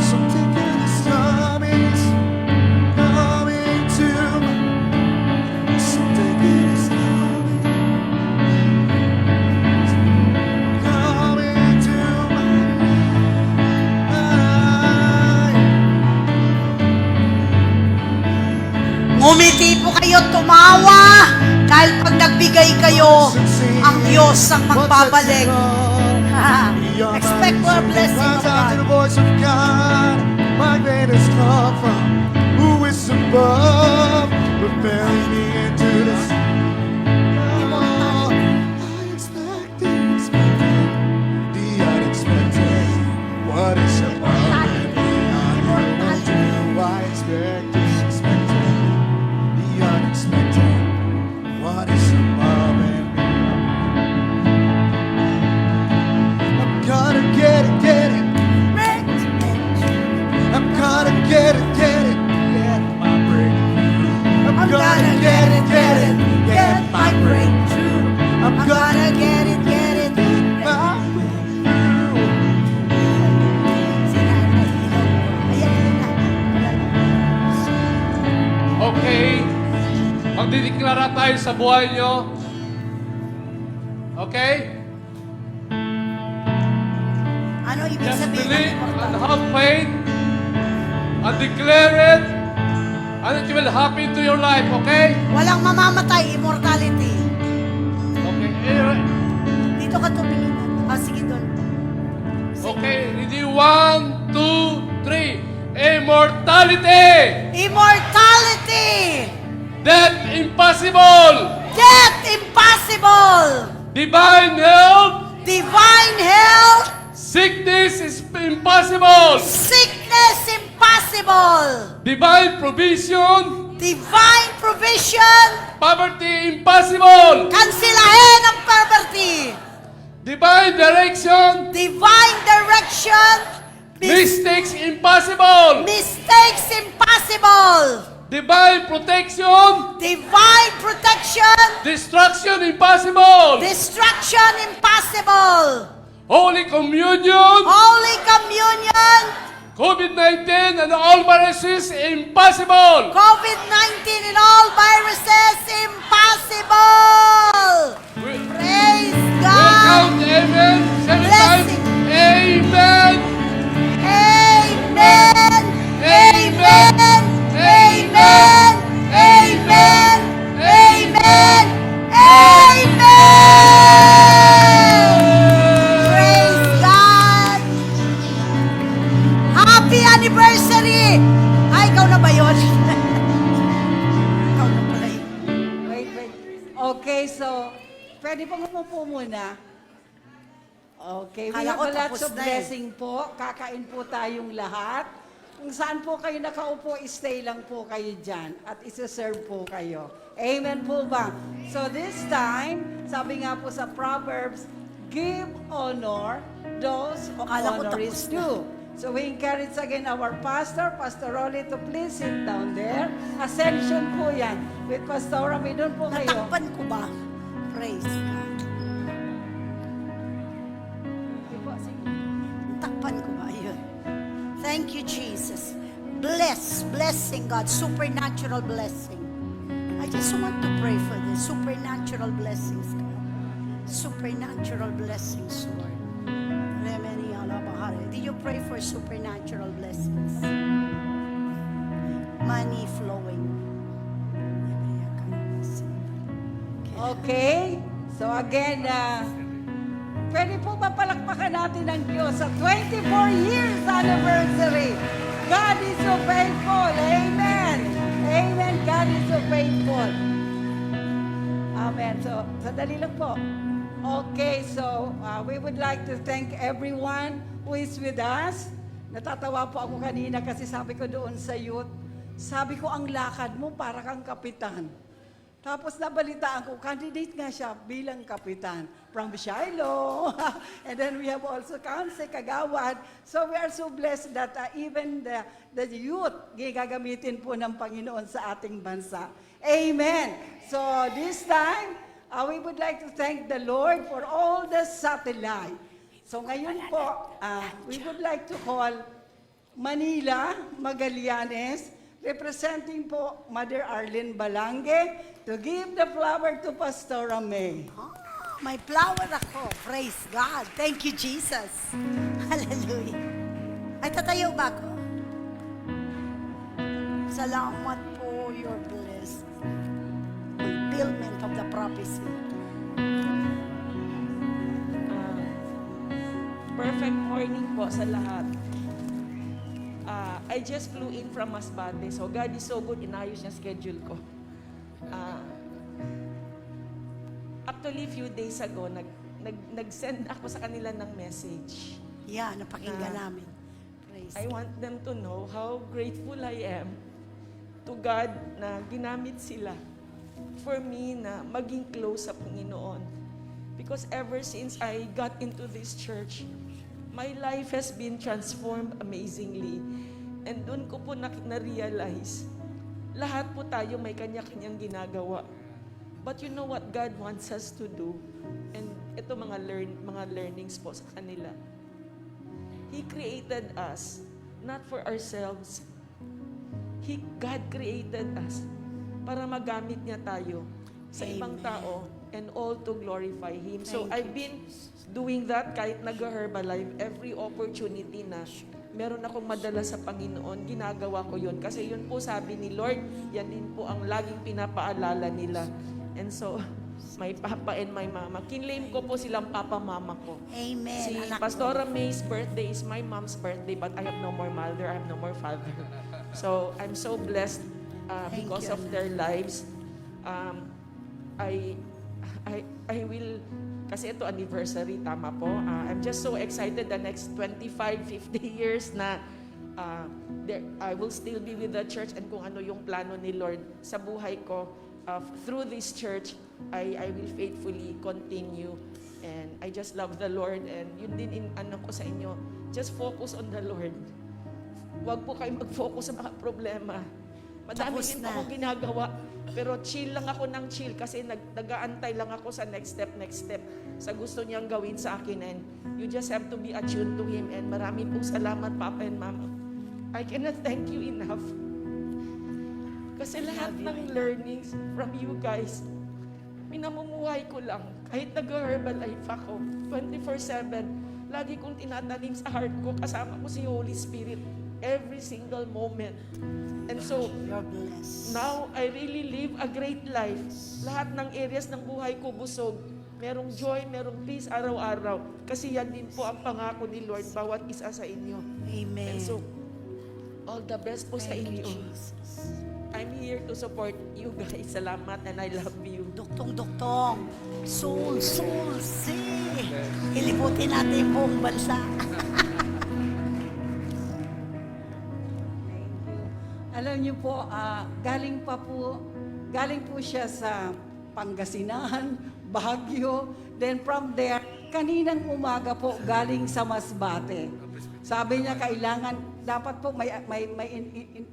Something good is coming to me. Something good is coming to Ngumiti po kayo, tumawa. Dahil pag nagbigay kayo, ang Diyos ang magbabalik. Expect for a blessing of God. The voice of God, my greatest love from who is above, propelling me into this. The unexpected. What is above and beyond you? I expect the unexpected. The unexpected. What is above and beyond? I'm gonna get it, get it. I'm gonna get it, get it. Get my breakthrough. I'm gonna get it, get it. Get my breakthrough. I'm gonna get it, get it. Get my breakthrough. Okay? Magdideklara tayo sa buhay nyo. Okay? Ano ibig Just sabihin ng believe and portal? have faith and declare it and it will happen to your life, okay? Walang mamamatay, immortality. Okay. Dito ka tumingin. Sige doon. Okay, ready? 1, 2, 3. Immortality! Immortality! Death impossible! Death impossible! Divine health! Divine health! Sickness is impossible! Sickness impossible! Divine provision! Divine provision! Poverty impossible! Kansilahin ang poverty! Divine direction! Divine direction! Mistakes impossible! Mistakes impossible! Divine protection! Divine protection! Destruction impossible! Destruction impossible! Holy communion! Holy communion! COVID-19 and all viruses impossible! COVID-19 and all viruses impossible! Praise We'll God! count amen 7 times. Blessing. Amen! Amen! Amen! Amen! Amen! Amen! Amen! Praise God! Happy anniversary! Ay, ikaw na ba yun? Ikaw na pala yun. Wait. Okay, so, pwede pong umupo muna. Okay, we Kala have ko a lots tapos of na eh. blessing po. Kakain po tayong lahat. Kung saan po kayo nakaupo, stay lang po kayo dyan. At isa-serve po kayo. Amen po ba? So this time, sabi nga po sa Proverbs, give honor those Akala ko honor is tapos na. due. So we encourage again our pastor, Pastor Rolly, to please sit down there. Ascension po yan. With Pastor Rami, doon po kayo. Natakpan ko ba? Praise God. Takpan ko ba? Ayun. Thank you, Jesus. Blessing, God. Supernatural blessing. I just want to pray for this. Supernatural blessings, God. Supernatural blessings, Lord. Remeni alabahare. Did you pray for supernatural blessings? Money flowing. Okay? So again, pwede po ba palakpakan natin ang Diyos sa 24 years anniversary? God is so faithful. Amen. Amen. God is so faithful. Amen. So, sandali lang po. Okay, so we would like to thank everyone who is with us. Natatawa po ako kanina kasi sabi ko doon sa youth, sabi ko ang lakad mo para kang kapitan. Tapos nabalitaan ko, candidate nga siya bilang kapitan from Shiloh. And then we have also Council Kagawad. So we are so blessed that even the youth gagamitin po ng Panginoon sa ating bansa. Amen. So this time, we would like to thank the Lord for all the satellite. So ngayon po, we would like to call Manila Magallanes, representing po Mother Arlene Balange, to give the flower to Pastora May. Oh, may flower ako. Praise God. Thank you, Jesus. Hallelujah. Ay, tatayo ba ako? Salamat po, your blessed fulfillment of the prophecy. Perfect morning po sa lahat. I just flew in from Masbate, so God is so good, inayos niya schedule ko. Actually, few days ago, nag-send ako sa kanila ng message. Yeah, napakinggan Ah. namin. Praise I want them to know how grateful I am to God na ginamit sila for me na maging close sa Panginoon. Because ever since I got into this church, my life has been transformed amazingly. And doon ko po na-realize, lahat po tayo may kanya-kanyang ginagawa. But you know what God wants us to do? And ito mga learnings po sa kanila. He created us not for ourselves. God created us para magamit niya tayo sa ibang tao and all to glorify Him. So I've been doing that kahit nag-Herbalife, every opportunity na meron akong madala sa Panginoon, ginagawa ko yun. Kasi yun po sabi ni Lord, yan din po ang laging pinapaalala nila. And so, my papa and my mama, kinlaim ko po silang papa-mama ko. Amen. Si anak Pastora May's birthday is my mom's birthday, but I have no more mother, I have no more father. So, I'm so blessed Thank because you, of Anak. their lives. I will, kasi ito anniversary, tama po. I'm just so excited the next 25, 50 years na I will still be with the church and kung ano yung plano ni Lord sa buhay ko. Through this church, I will faithfully continue. And I just love the Lord. And yun din ano ko sa inyo, just focus on the Lord. Huwag po kayo mag-focus sa mga problema. Madami Tapos din na. ako ginagawa. Pero chill lang ako ng chill kasi nag-aantay lang ako sa next step sa gusto niyang gawin sa akin. And you just have to be attuned to Him. And marami pong salamat, Papa and Mama. I cannot thank you enough. Kasi lahat ng learnings from you guys, minamumuhay ko lang. Kahit nag-Herbalife ako, 24/7, lagi kong tinatanim sa heart ko, kasama ko si Holy Spirit every single moment. And so, You're blessed. now, I really live a great life. Lahat ng areas ng buhay ko busog. Merong joy, merong peace araw-araw. Kasi yan din po ang pangako ni Lord, bawat isa sa inyo. Amen. And so, all the best po sa Thank you, inyo. Jesus. I'm here to support you guys. Salamat and I love you. Duktong-duktong. Soul, see. Ilibutin natin yung buong bansa. Alam niyo po, galing po siya sa Pangasinan, Baguio, then from there, kaninang umaga po galing sa Masbate. Sabi niya kailangan, dapat po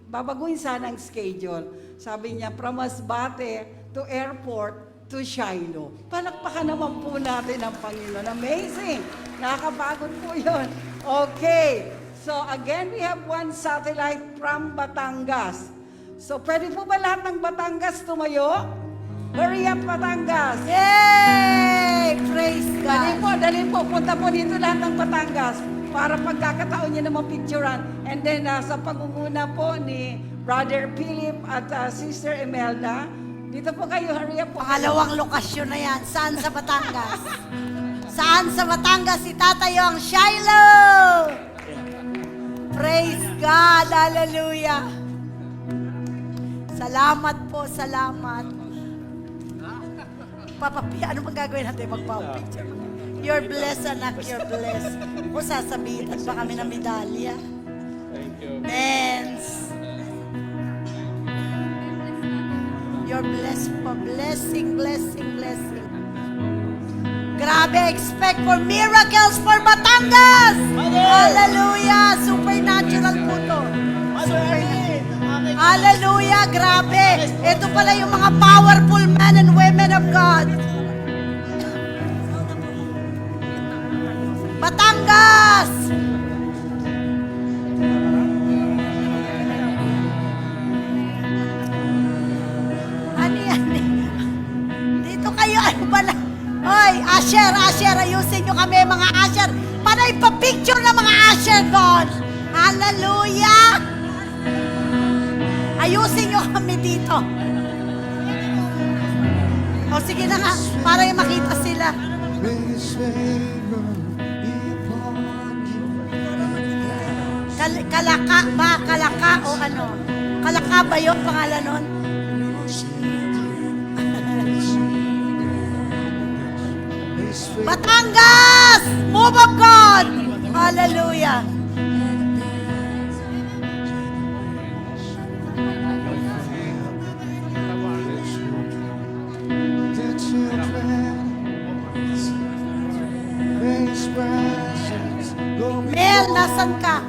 babaguhin sana ang schedule. Sabi niya, from Masbate to airport to Shiloh. Palakpakan naman po natin ang Panginoon. Amazing! Nakakapagod po yun. Okay. So again, we have one satellite from Batangas. So pwede po ba lahat ng Batangas tumayo? Hurry up, Batangas! Yay! Praise Dali God. po, punta po dito lahat ng Batangas para pagkakataon niya naman picturean. And then sa pangunguna po ni Brother Philip at Sister Imelda, dito po kayo, hurry up po. Pangalawang lokasyon na yan. Saan sa Batangas? Saan sa Batangas itatayo ang Shiloh? Praise God. Hallelujah. Salamat po, salamat. Ano bang gagawin natin? Magpa-picture. You're blessed, anak. You're blessed. O sasabitan pa kami ng medalya. Thank you. Mens. You're blessed po. Blessing, blessing, blessing. Grabe, expect for miracles for Batangas! Hallelujah! Supernatural po to. Hallelujah! Grabe! Ito pala yung mga powerful men and women of God. Batangas! Ano yan? Dito kayo, ano ba na? Hoy, Asher, ayusin nyo kami mga Asher. Paano ipapicture ng mga Asher doon? Hallelujah! Ayusin nyo kami dito. O sige na nga, para yung makita sila. May His favor be upon you. Kalaka ba? Kalaka o ano? Kalaka ba yung pangalan nun? His favor. Batangas! Move of God! Hallelujah! The children, may His presence go Mel, nasan ka?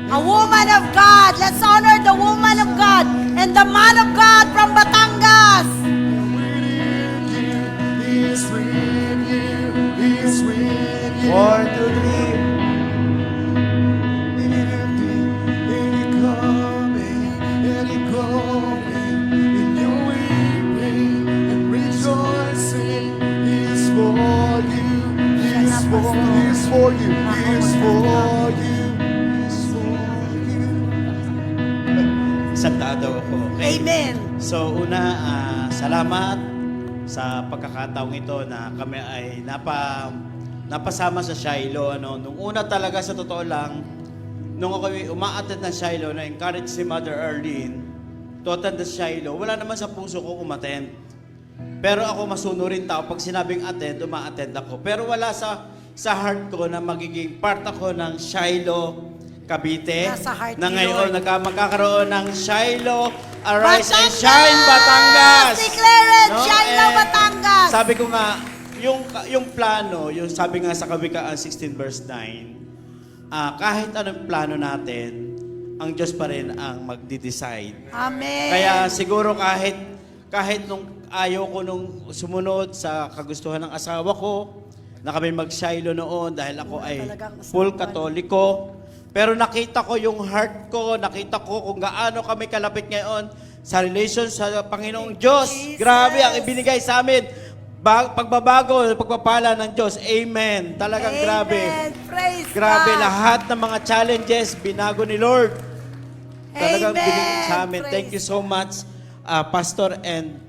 A woman of God. Let's honor the woman of God and the man of God from Batangas. He is with you. He is with you. 1, 2, 3. Any coming, any going, in your weeping and rejoicing, He is for you. He is for you. He is for you. He is for you. He is for you. Salta daw ako. Okay? Amen. So una, salamat sa pagkakataong ito na kami ay napasama sa Shiloh. Nung una talaga sa totoo lang, nung ako umaattend ng Shiloh, na-encourage si Mother Arlene to attend the Shiloh, wala naman sa puso ko umattend. Pero ako masunurin tao, pag sinabing attend, uma-attend ako. Pero wala sa heart ko na magiging part ako ng Shiloh Cavite, Nasa heart na ni ngayon Lord. magkakaroon ng Shiloh Arise and Shine Batangas. Declare it, Shiloh, And Batangas. Sabi ko nga, yung plano, yung sabi nga sa Kawikaan 16 verse 9, kahit anong plano natin, ang Diyos pa rin ang magdi-decide. Amen. Kaya siguro kahit nung ayaw ko nung sumunod sa kagustuhan ng asawa ko, na kami mag-Shiloh noon dahil ako ay Talagang full Katoliko. Pero nakita ko yung heart ko, nakita ko kung gaano kami kalapit ngayon sa relation sa Panginoong Diyos. Jesus. Grabe ang ibinigay sa amin. Pagbabago, pagpapala ng Diyos. Amen. Talagang Amen. grabe. Praise Grabe God. lahat ng mga challenges, binago ni Lord. Talagang Amen. binigay sa amin. Praise Thank you so much, Pastor and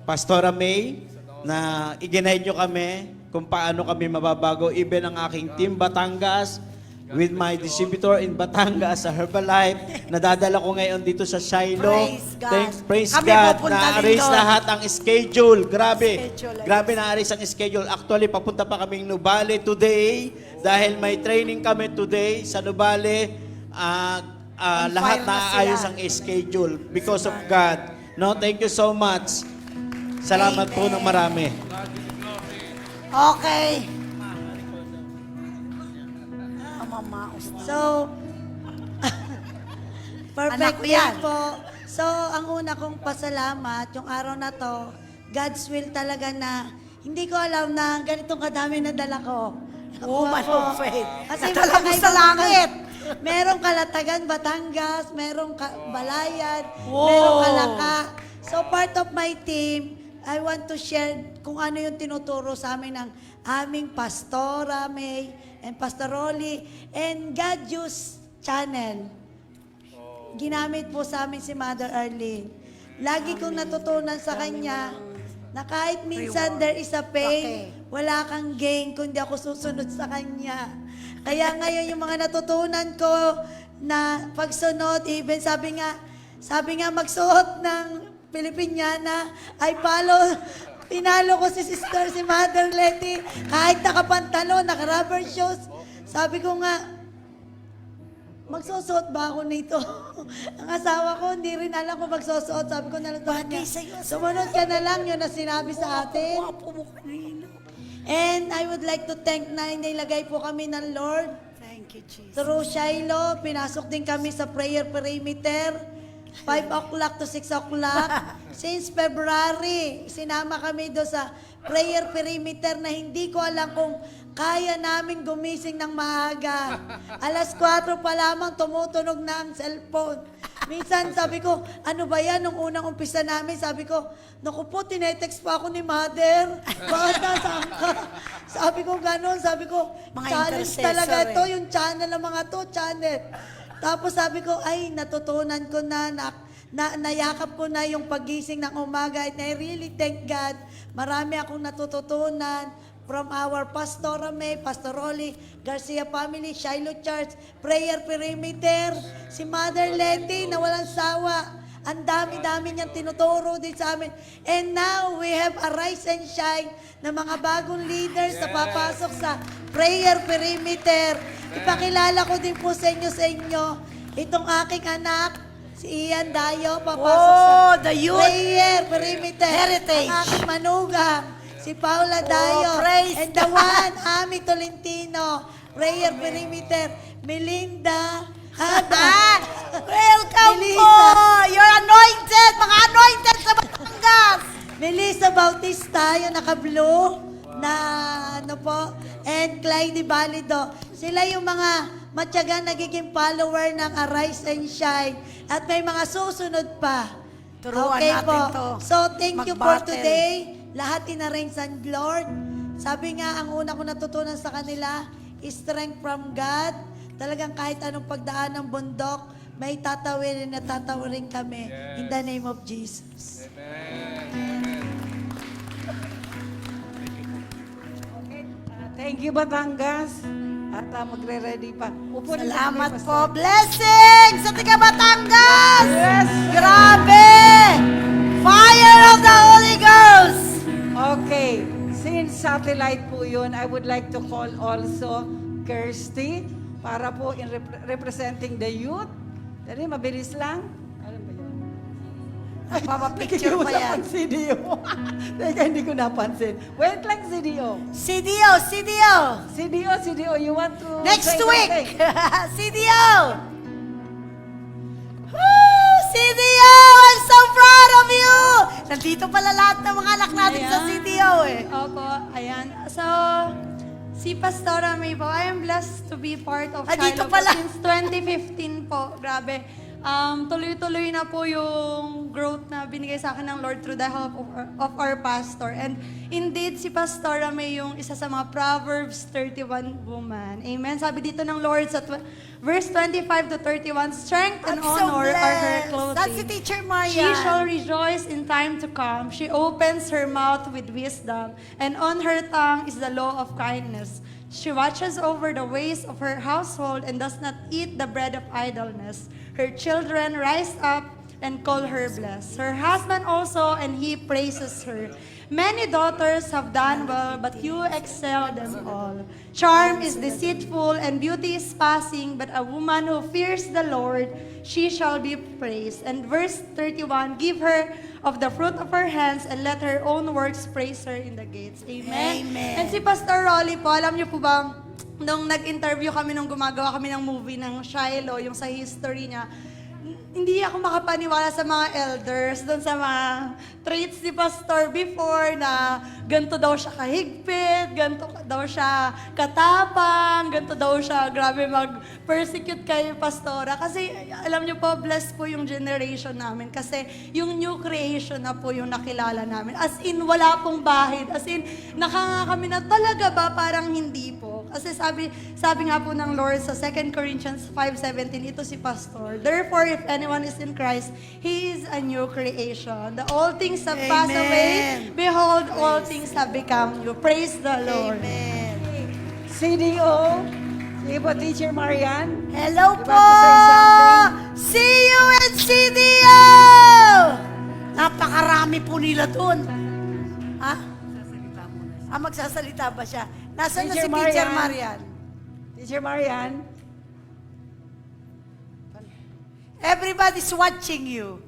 Pastora May, na i-guide nyo kami kung paano kami mababago. Even ang aking team Batangas, with my distributor in Batangas sa Herbalife, nadadala ko ngayon dito sa Shiloh. Praise God. Praise Kami God. pupunta din Na-arrange doon. lahat ang schedule. Grabe. Schedule, Grabe na-arrange ang schedule. Actually, papunta pa kaming Nubale today dahil may training kami today sa Nubale. On Lahat fire na na ayos sila. ang schedule because of God. No, thank you so much. Salamat po ng marami. Okay. Mama, So, Anak ko perfect yan. day po. So, ang una kong pasalamat, yung araw na to, God's will talaga na, hindi ko alam na ganitong kadami na dala ko. woman of faith. Kasi Nadala mo sa langit. Merong Kalatagan, Batangas, merong Balayan, Wow. merong Kalaka. So, part of my team, I want to share kung ano yung tinuturo sa amin ng aming Pastora May and Pastor Rolly and God Use Channel. Ginamit po sa amin si Mother Arlene. Lagi kong natutunan sa kanya na kahit minsan there is a pain, wala kang gain kundi ako susunod sa kanya. Kaya ngayon yung mga natutunan ko na pagsunod, even sabi nga magsuot ng Pilipiniana, I Pinalo ko si sister, si Mother Letty. Kahit nakapantalon, naka-rubber shoes. Sabi ko nga, magsusuot ba ako nito? Ang asawa ko, hindi rin alam kung magsusuot. Sabi ko na lang, Bagay sa'yo, sumunod ka na lang yun na sinabi sa atin. Wapo mo kanina. And I would like to thank na nilagay po kami ng Lord. Thank you, Jesus. Through Shiloh, pinasok din kami sa prayer perimeter. 5 o'clock to 6 o'clock. Since February, sinama kami do sa prayer perimeter na hindi ko alam kung kaya namin gumising ng maaga. Alas 4 pa lamang tumutunog na ang cellphone. Minsan sabi ko, ano ba yan? Nung unang umpisa namin, sabi ko, naku po, tinetext pa ako ni Mother. Bakit nasaan ka? Sabi ko gano'n, sabi ko, Mga challenge intercessor talaga eh. ito, yung channel ng mga to, channel. Tapos sabi ko, ay, natutunan ko na, nayakap ko na yung pagising ng umaga. And I really thank God. Marami akong natututunan from our Pastor May, Pastor Rolly, Garcia family, Shiloh Church, Prayer Perimeter, si Mother Letty na walang sawa. Ang dami-dami niyang tinuturo din sa amin. And now, we have a rise and shine na mga bagong leaders na papasok sa Prayer Perimeter. Ipakilala ko din po sa inyo, itong aking anak, si Ian Dayo, papasok Oh, sa the youth Prayer Perimeter. heritage. Ang aking manugang, si Paula Dayo. praise And the one, Ami Tolentino, Prayer Perimeter, Melinda Hada. Welcome Melissa. po! You're anointed! Mga anointed sa Batangas! Melissa Bautista, yung naka-blue, na ano po, and Clyde Balido. Sila yung mga matyagang nagiging follower ng Arise and Shine. At may mga susunod pa. Turuan Okay natin po. to. So, thank you for Mag-battle. today. Lahat in-arrange ng Lord. Sabi nga, ang una ko natutunan sa kanila, strength from God. Talagang kahit anong pagdaan ng bundok, may tatawirin na tatawirin kami. In the name of Jesus. Thank you, Batangas. At magre-ready pa. Upo na Salamat kami, po. Pastor. Blessings sa tiga Batangas! Yes! Grabe! Fire of the Holy Ghost! Okay. Since satellite po yun, I would like to call also Kirsty para po in representing the youth. Dali, mabilis lang. Ano ba yun? Papapicture pa yan. Nakikiusap ang CDO. Teka, hindi ko napansin. Wait lang, CDO. CDO, CDO! CDO, you want to Next say week! something? CDO! Woo! CDO! I'm so proud of you! Nandito pala lahat ng mga anak natin sa Ayan. CDO eh. Opo, ayan. So, si Pastora May po, I am blessed to be part of Ah, dito Shiloh po pala. since 2015 po. Grabe. Tuloy-tuloy na po yung growth na binigay sa akin ng Lord through the help of our pastor. And indeed, si Pastora May yung isa sa mga Proverbs 31 woman. Amen. Sabi dito ng Lord sa verse 25 to 31, strength and I'm so honor are her blessed. clothing. That's si Teacher Maria. She shall rejoice in time to come. She opens her mouth with wisdom, and on her tongue is the law of kindness. She watches over the ways of her household and does not eat the bread of idleness. Her children rise up and call her blessed. Her husband also, and he praises her. Many daughters have done well, but you excel them all. Charm is deceitful and beauty is passing, but a woman who fears the Lord, she shall be praised. And verse 31, give her of the fruit of her hands and let her own works praise her in the gates. Amen. Amen. And si Pastor Rolly po, alam niyo po ba, nung nag-interview kami, nung gumagawa kami ng movie ng Shiloh, yung sa history niya, hindi ako makapaniwala sa mga elders, doon sa mga traits ni Pastor before na ganito daw siya kahigpit, ganito daw siya katapang, ganito daw siya grabe mag-persecute kay Pastora. Kasi alam niyo po, blessed po yung generation namin kasi yung new creation na po yung nakilala namin. As in, wala pong bahid. As in, nakanga kami na talaga ba? Parang hindi po. Kasi sabi nga po ng Lord sa 2 Corinthians 5:17, ito si Pastor. Therefore, if anyone is in Christ, he is a new creation. The old things have passed away. Behold, all things have become new. Praise the Lord. Amen. CDO. Sige po, Teacher Marian. Hello You po! want to say something? See you in CDO! Napakarami po nila dun. Ha? Magsasalita ba siya? Nasaan na si Teacher Teacher Marian? Marian? Teacher Marian? Everybody's watching you.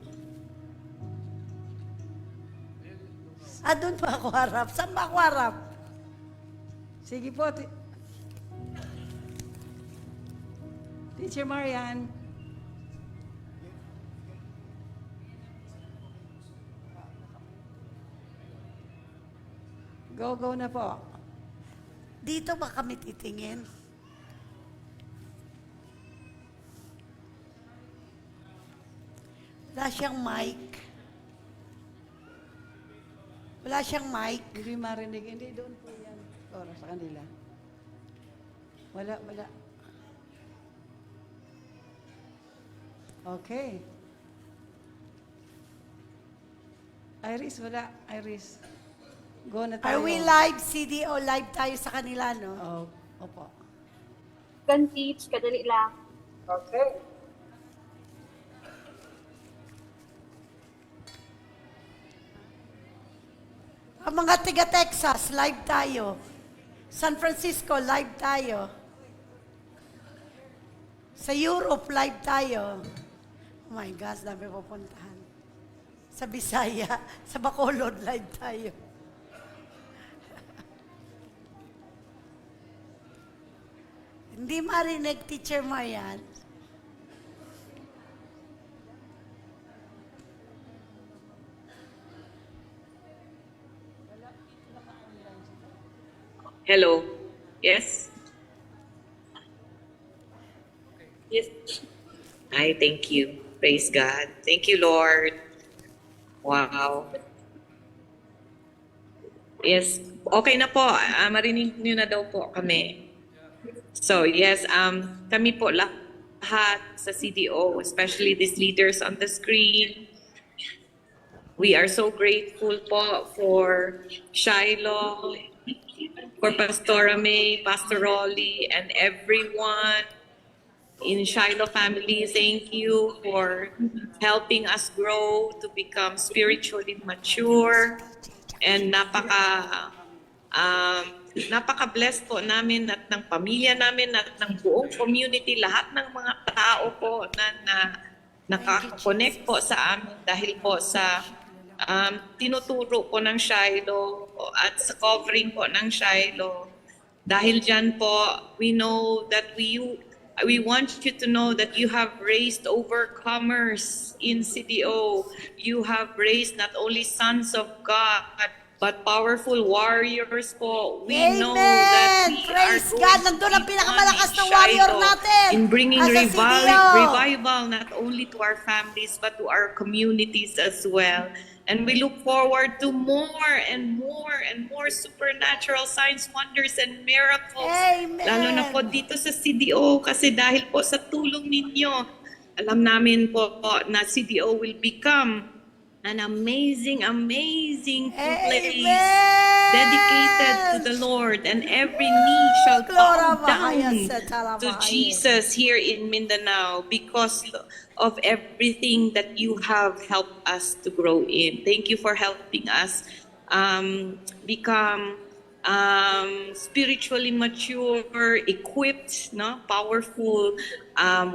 Doon ba ako harap? Saan ba ako harap? Sige po. Teacher Marian? Go na po. Dito ba kami titingin? Wala siyang mic. Wala siyang mic. Hindi marinig. Hindi, doon po yan. Para sa kanila. Wala. Okay. Iris, wala. Iris. Go na tayo. Are we live, CDO? Live tayo sa kanila, no? Oh, opo. Can teach, kadali lang. Okay. Ang mga tiga Texas, live tayo. San Francisco, live tayo. Sa Europe, live tayo. Oh my gosh, dami pupuntahan. Sa Bisaya, sa Bacolod, live tayo. Hindi marinig, Teacher Marian. Hello. Yes. Yes. Hi, thank you. Praise God. Thank you, Lord. Wow. Yes. Okay na po. Marinig niyo na daw po kami. So, yes, kami po lahat sa CDO, especially these leaders on the screen. We are so grateful po for Shiloh, for Pastora May, Pastor Rolly, and everyone in Shiloh family. Thank you for helping us grow to become spiritually mature. And napaka-blessed po namin at ng pamilya namin at ng buong community, lahat ng mga tao po na nakaka-connect po sa amin dahil po sa tinuturo po ng Shiloh at sa covering po ng Shiloh. Dahil dyan po, we know that we want you to know that you have raised overcomers in CDO. You have raised not only sons of God, but powerful warriors po. We know that we Praise are God! going Nandun to ang be pinakamalakas on na in warrior Shiloh natin. in bringing As a CDO. revival not only to our families but to our communities as well. And we look forward to more and more and more supernatural signs, wonders, and miracles. Amen. Lalo na po dito sa CDO kasi dahil po sa tulong ninyo, alam namin po na CDO will become an amazing place dedicated to the Lord, and every knee shall bow down to Jesus here in Mindanao because of everything that you have helped us to grow in. Thank you for helping us become spiritually mature, equipped, powerful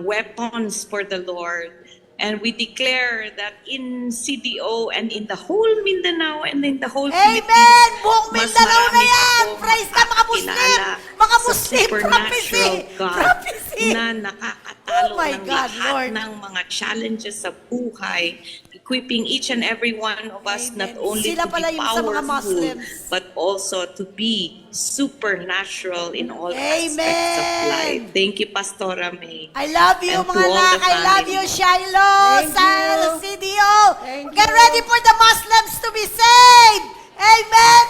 weapons for the Lord. And we declare that in CDO and in the whole Mindanao and in the whole Amen! Philippines, Buong mas Mindanao na marami yan! po Praise God, mga Muslim! makakakilala Mga sa Muslim! supernatural Prophecy! God Prophecy! na nakakatalo Oh my ng God, lahat Lord. ng mga challenges sa buhay, equipping each and every one of us Amen. not only Sila to pala be yung sa mga powerful, Muslims. but also to be supernatural in all aspects of Amen. life. Thank you, Pastora May. I love you, And to mga all anak. the I love family. you, Shiloh, Thank sa you. CDO. Thank Get you. ready for the Muslims to be saved. Amen.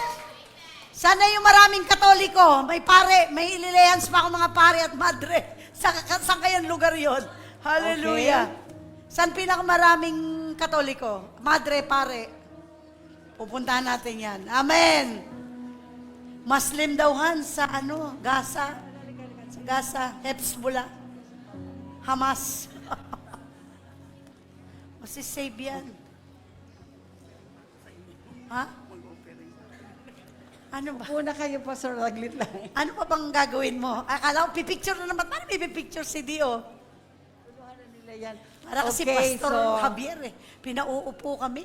Sana yung maraming Katoliko. May pare, may ililehans pa ako mga pare at madre. Saan kayang lugar yon? Hallelujah. Saan pinakamaraming Katoliko? Madre, pare. Pupuntahan natin yan. Amen. Muslim daw Han sa Gaza. Sa Gaza, Hezbollah. Hamas. Masisave yan. Ha? Ano ba? Una kayo, Pastor, saglit lang. Ano pa bang gagawin mo? Akala ko, pipicture na naman. Paano may pipicture si Dio? Nila yan. Para kasi Okay, Pastor so- Javier eh. Pinauupo kami.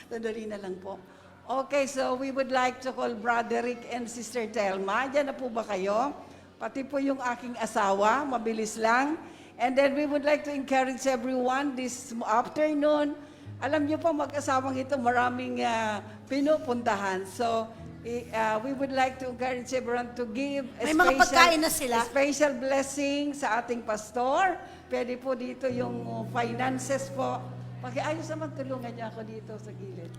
Sandali na lang po. Okay, so we would like to call Brother Rick and Sister Telma. Diyan na po ba kayo? Pati po yung aking asawa, mabilis lang. And then we would like to encourage everyone this afternoon. Alam niyo po, mag-asawang ito, maraming pinupuntahan. So, we would like to encourage everyone to give a May mga pagkain na sila? special blessing sa ating pastor. Pwede po dito yung finances po. Pakiayos naman, tulungan niyo ako dito sa gilid.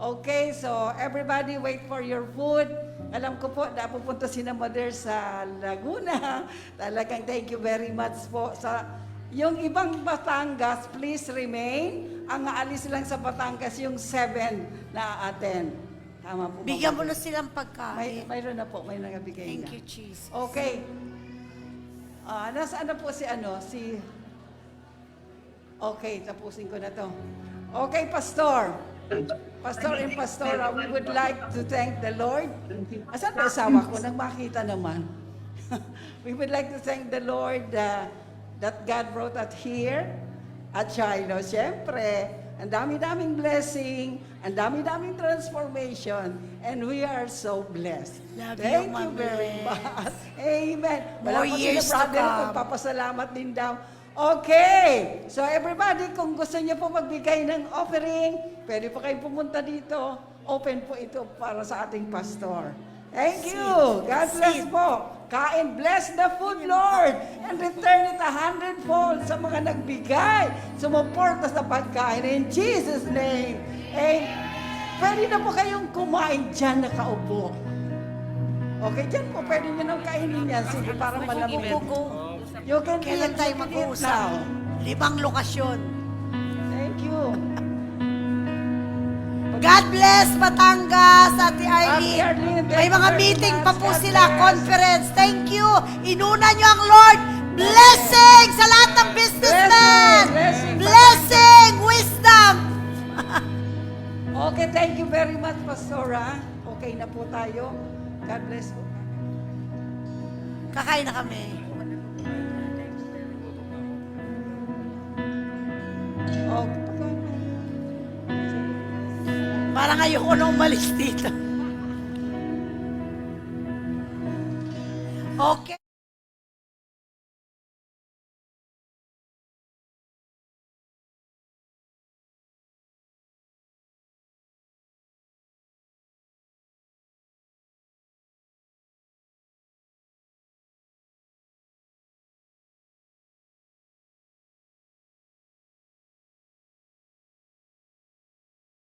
Okay, so everybody wait for your food. Alam ko po, napupunta si na Mother sa Laguna. Talagang thank you very much po. Sa yung ibang Batangas, please remain. Ang aalis lang sa Batangas, yung 7 na attend. Tama po. Bigyan mo Ma'am? na silang pagkain. Mayroon na po, may nagabigay Thank na. you, Jesus. Okay. Nasaan na po si Okay, tapusin ko na to. Okay, Pastor. Pastor and Pastora, we would like to thank the Lord. Asan ba asawa ko? Nang makita naman. We would like to thank the Lord that God brought us here at Shiloh. Siyempre, ang dami-daming blessing, ang dami-daming transformation, and we are so blessed. Love you, Thank you Ma'am very Bless. much. Amen. More Wala pa years sila, to brother, come. magpapasalamat din daw. Okay. So everybody, kung gusto niyo po magbigay ng offering, pwede po kayong pumunta dito. Open po ito para sa ating pastor. Thank you. God bless po. Kain, bless the food, Lord. And return it 100-fold sa mga nagbigay. Sumuporta sa pagkain. In Jesus' name. Pwede na po kayong kumain dyan nakaupo. Okay, dyan po. Pwede nyo nang kainin yan. Sige, para malamig. You can Kailan tayo mag-uusap? 5 lokasyon. Thank you. God bless Batangas, Ate Ate Arlene, Arlene. thank May you mga very meeting much. pa po God sila, bless. conference. Thank you. Inuna nyo ang Lord. Blessing sa lahat ng businessmen. Blessing, blessing. Blessing, wisdom. Okay, thank you very much, Pastora. Okay na po tayo. God bless po. Kakain na kami. Okay. Parang ayoko na umalis dito. Okay.